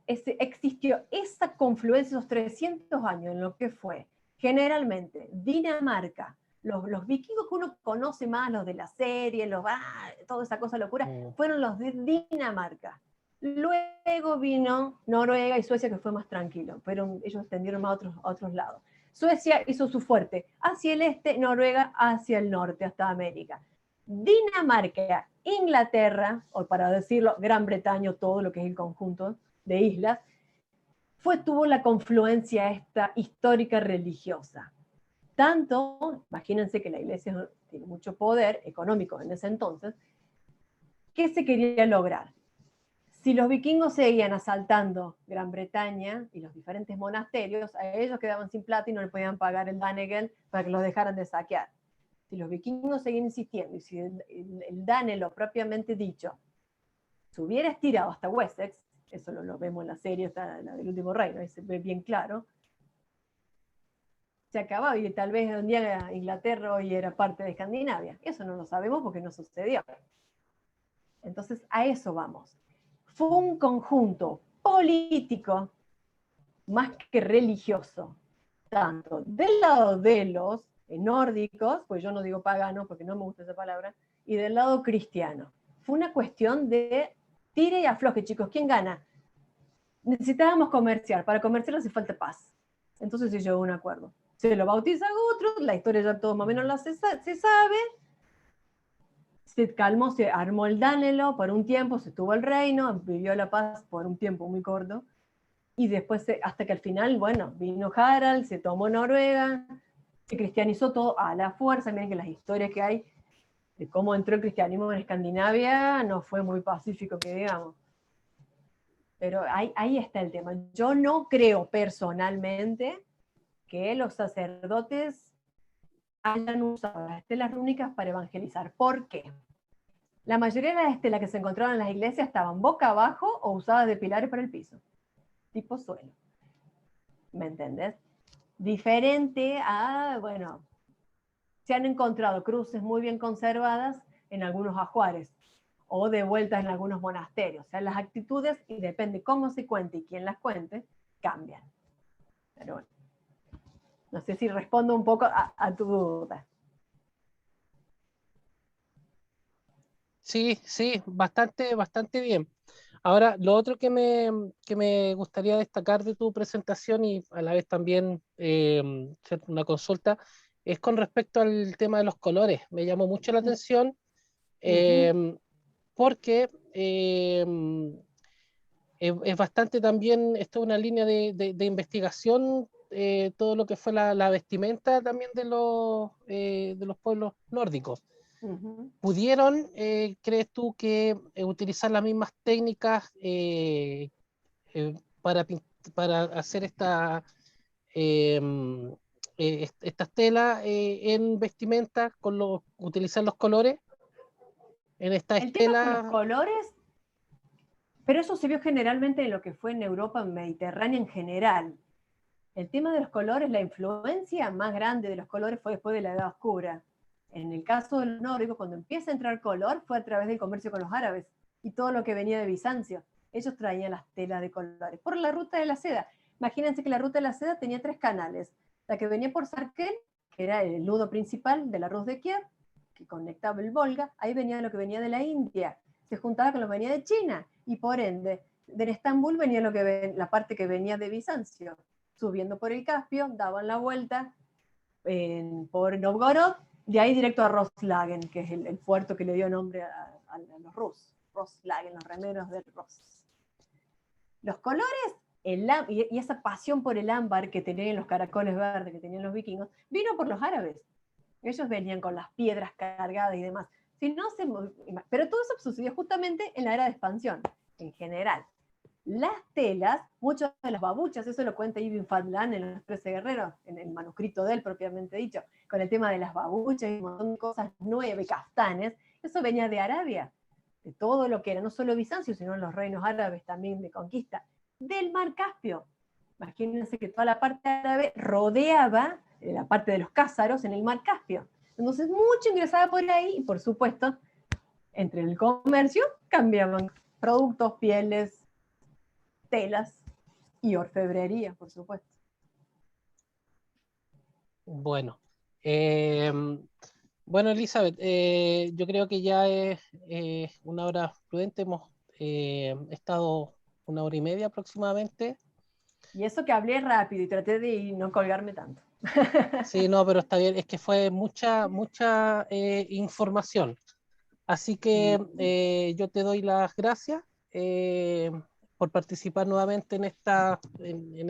existió esa confluencia, esos 300 años en lo que fue, generalmente, Dinamarca, los vikingos que uno conoce más, los de la serie, toda esa cosa locura, fueron los de Dinamarca. Luego vino Noruega y Suecia, que fue más tranquilo, pero ellos extendieron más a otros lados. Suecia hizo su fuerte hacia el este, Noruega hacia el norte, hasta América. Dinamarca, Inglaterra, o para decirlo, Gran Bretaña, todo lo que es el conjunto de islas, tuvo la confluencia esta histórica religiosa. Tanto, imagínense que la iglesia tiene mucho poder económico en ese entonces, ¿qué se quería lograr? Si los vikingos seguían asaltando Gran Bretaña y los diferentes monasterios, a ellos quedaban sin plata y no le podían pagar el Danegeld para que los dejaran de saquear. Si los vikingos seguían insistiendo y si el Danelo propiamente dicho se hubiera estirado hasta Wessex, eso lo vemos en la serie, está la del Último Reino, ahí se ve bien claro, se acababa y tal vez un día Inglaterra hoy era parte de Escandinavia. Eso no lo sabemos porque no sucedió. Entonces a eso vamos. Fue un conjunto político más que religioso, tanto del lado de los nórdicos, pues yo no digo paganos porque no me gusta esa palabra, y del lado cristiano. Fue una cuestión de tire y afloje, chicos. ¿Quién gana? Necesitábamos comerciar. Para comerciar hace falta paz. Entonces se llegó a un acuerdo. Se lo bautiza Guthrum, la historia ya todo más o menos se sabe. Se calmó, se armó el Danelo por un tiempo, se tuvo el reino, vivió la paz por un tiempo muy corto. Y después, hasta que al final, bueno, vino Harald, se tomó Noruega, se cristianizó todo a la fuerza. Miren que las historias que hay de cómo entró el cristianismo en Escandinavia no fue muy pacífico, que digamos. Pero ahí está el tema. Yo no creo personalmente que los sacerdotes hayan usado las estelas rúnicas para evangelizar. ¿Por qué? La mayoría de las estelas que se encontraban en las iglesias estaban boca abajo o usadas de pilares para el piso, tipo suelo. ¿Me entendés? Diferente a, bueno, se han encontrado cruces muy bien conservadas en algunos ajuares o de vuelta en algunos monasterios. O sea, las actitudes, y depende cómo se cuente y quién las cuente, cambian. Pero bueno, no sé si respondo un poco a tu duda. Sí, sí, bastante bien. Ahora, lo otro que me gustaría destacar de tu presentación y a la vez también hacer una consulta es con respecto al tema de los colores. Me llamó mucho la atención porque es bastante también, esto es una línea de investigación, todo lo que fue la vestimenta también de los pueblos nórdicos. ¿Pudieron, crees tú, que utilizar las mismas técnicas eh, para, para hacer eh, estas telas en vestimenta, utilizar los colores en esta El tema con los estela? colores, pero eso se vio generalmente en lo que fue en Europa mediterránea en general. El tema de los colores, la influencia más grande de los colores fue después de la Edad Oscura. En el caso de los nórdicos, cuando empieza a entrar color, fue a través del comercio con los árabes y todo lo que venía de Bizancio. Ellos traían las telas de colores por la ruta de la seda. Imagínense que la ruta de la seda tenía 3 canales. La que venía por Sarkén, que era el nudo principal de la Rus de Kiev, que conectaba el Volga, ahí venía lo que venía de la India, se juntaba con lo que venía de China, y por ende, de Estambul venía la parte que venía de Bizancio. Subiendo por el Caspio, daban la vuelta por Novgorod, de ahí directo a Roslagen, que es el puerto que le dio nombre a los Rus. Roslagen, los remeros del Ros. Los colores, y esa pasión por el ámbar que tenían los caracoles verdes, que tenían los vikingos, vino por los árabes. Ellos venían con las piedras cargadas y demás. Si no pero todo eso sucedió justamente en la era de expansión, en general. Las telas, muchas de las babuchas, eso lo cuenta Ibn Fadlan en Los 13 Guerreros, en el manuscrito de él propiamente dicho, con el tema de las babuchas y un montón de cosas nuevas, caftanes, eso venía de Arabia. de todo lo que era, no solo Bizancio, sino los reinos árabes también de conquista, del Mar Caspio. Imagínense que toda la parte árabe rodeaba la parte de los cázaros en el Mar Caspio. Entonces mucho ingresaba por ahí y por supuesto, entre el comercio cambiaban productos, pieles, telas y orfebrería, por supuesto. Bueno, bueno, Elizabeth, yo creo que ya es una hora prudente. Hemos estado una hora y media aproximadamente. Y eso que hablé rápido y traté de no colgarme tanto. Sí, no, pero está bien, es que fue mucha información. Así que yo te doy las gracias por participar nuevamente en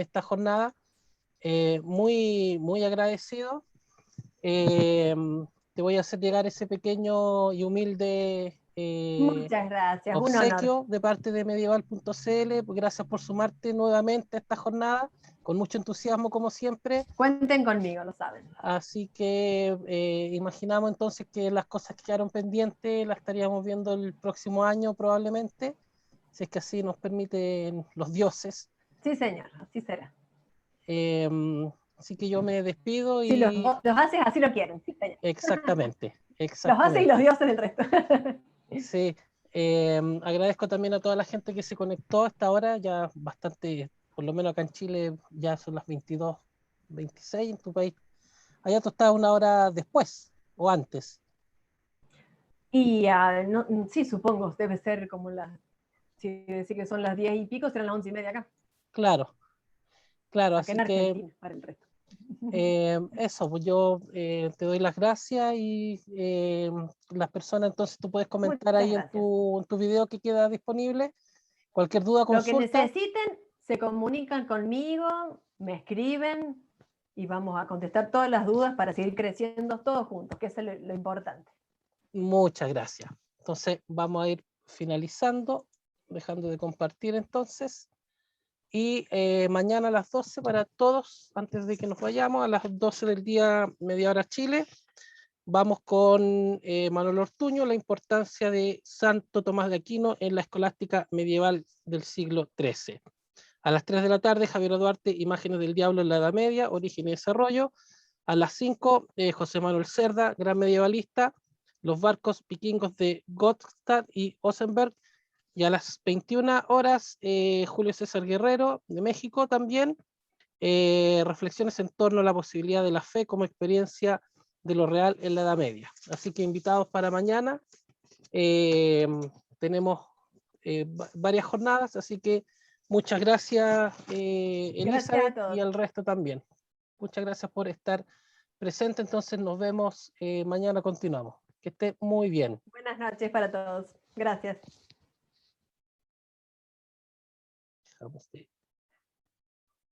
esta jornada. Muy agradecido. Eh, Te voy a hacer llegar ese pequeño y humilde Muchas gracias, un honor. obsequio de parte de medieval.cl. Gracias por sumarte nuevamente a esta jornada, con mucho entusiasmo como siempre. Cuenten conmigo, lo saben. Así que imaginamos entonces que las cosas que quedaron pendientes las estaríamos viendo el próximo año probablemente, si es que así nos permiten los dioses. Sí, señor, así será. Eh, Así que yo me despido Si los y haces, así lo quieren. Sí, señor. exactamente, Los haces y los exactamente. dioses del resto. Sí, agradezco también a toda la gente que se conectó hasta ahora, ya bastante, por lo menos acá en Chile ya son las 22:26 en tu país. Allá tú estás una hora después o antes. Y no, sí, supongo, debe ser como las, si decir que son las 10 y pico, serán las 11:30 acá. Claro, claro, Acá en así que Argentina, para el resto. eso, pues yo te doy las gracias y las personas, entonces tú puedes comentar Muchas ahí gracias. en tu video que queda disponible. Cualquier duda, Lo que consulta. necesiten, se comunican conmigo, me escriben y vamos a contestar todas las dudas para seguir creciendo todos juntos, que eso es lo importante. Muchas gracias. Entonces vamos a ir finalizando, dejando de compartir entonces. Y mañana a las 12 para todos, antes de que nos vayamos, a las 12 del día, media hora Chile, vamos con Manuel Ortuño, la importancia de Santo Tomás de Aquino en la escolástica medieval del siglo XIII. A las 3 de la tarde, Javier Duarte, Imágenes del Diablo en la Edad Media, Origen y Desarrollo. A las 5, José Manuel Cerda, gran medievalista, los barcos vikingos de Gotstad y Osenberg. Y a las 21 horas, Julio César Guerrero, de México también, reflexiones en torno a la posibilidad de la fe como experiencia de lo real en la Edad Media. Así que invitados para mañana. Tenemos varias jornadas, así que muchas gracias, Gracias a Elizabeth, y todos. al resto también. Muchas gracias por estar presente. Entonces nos vemos mañana, continuamos. Que esté muy bien. Buenas noches para todos. Gracias. Dejamos de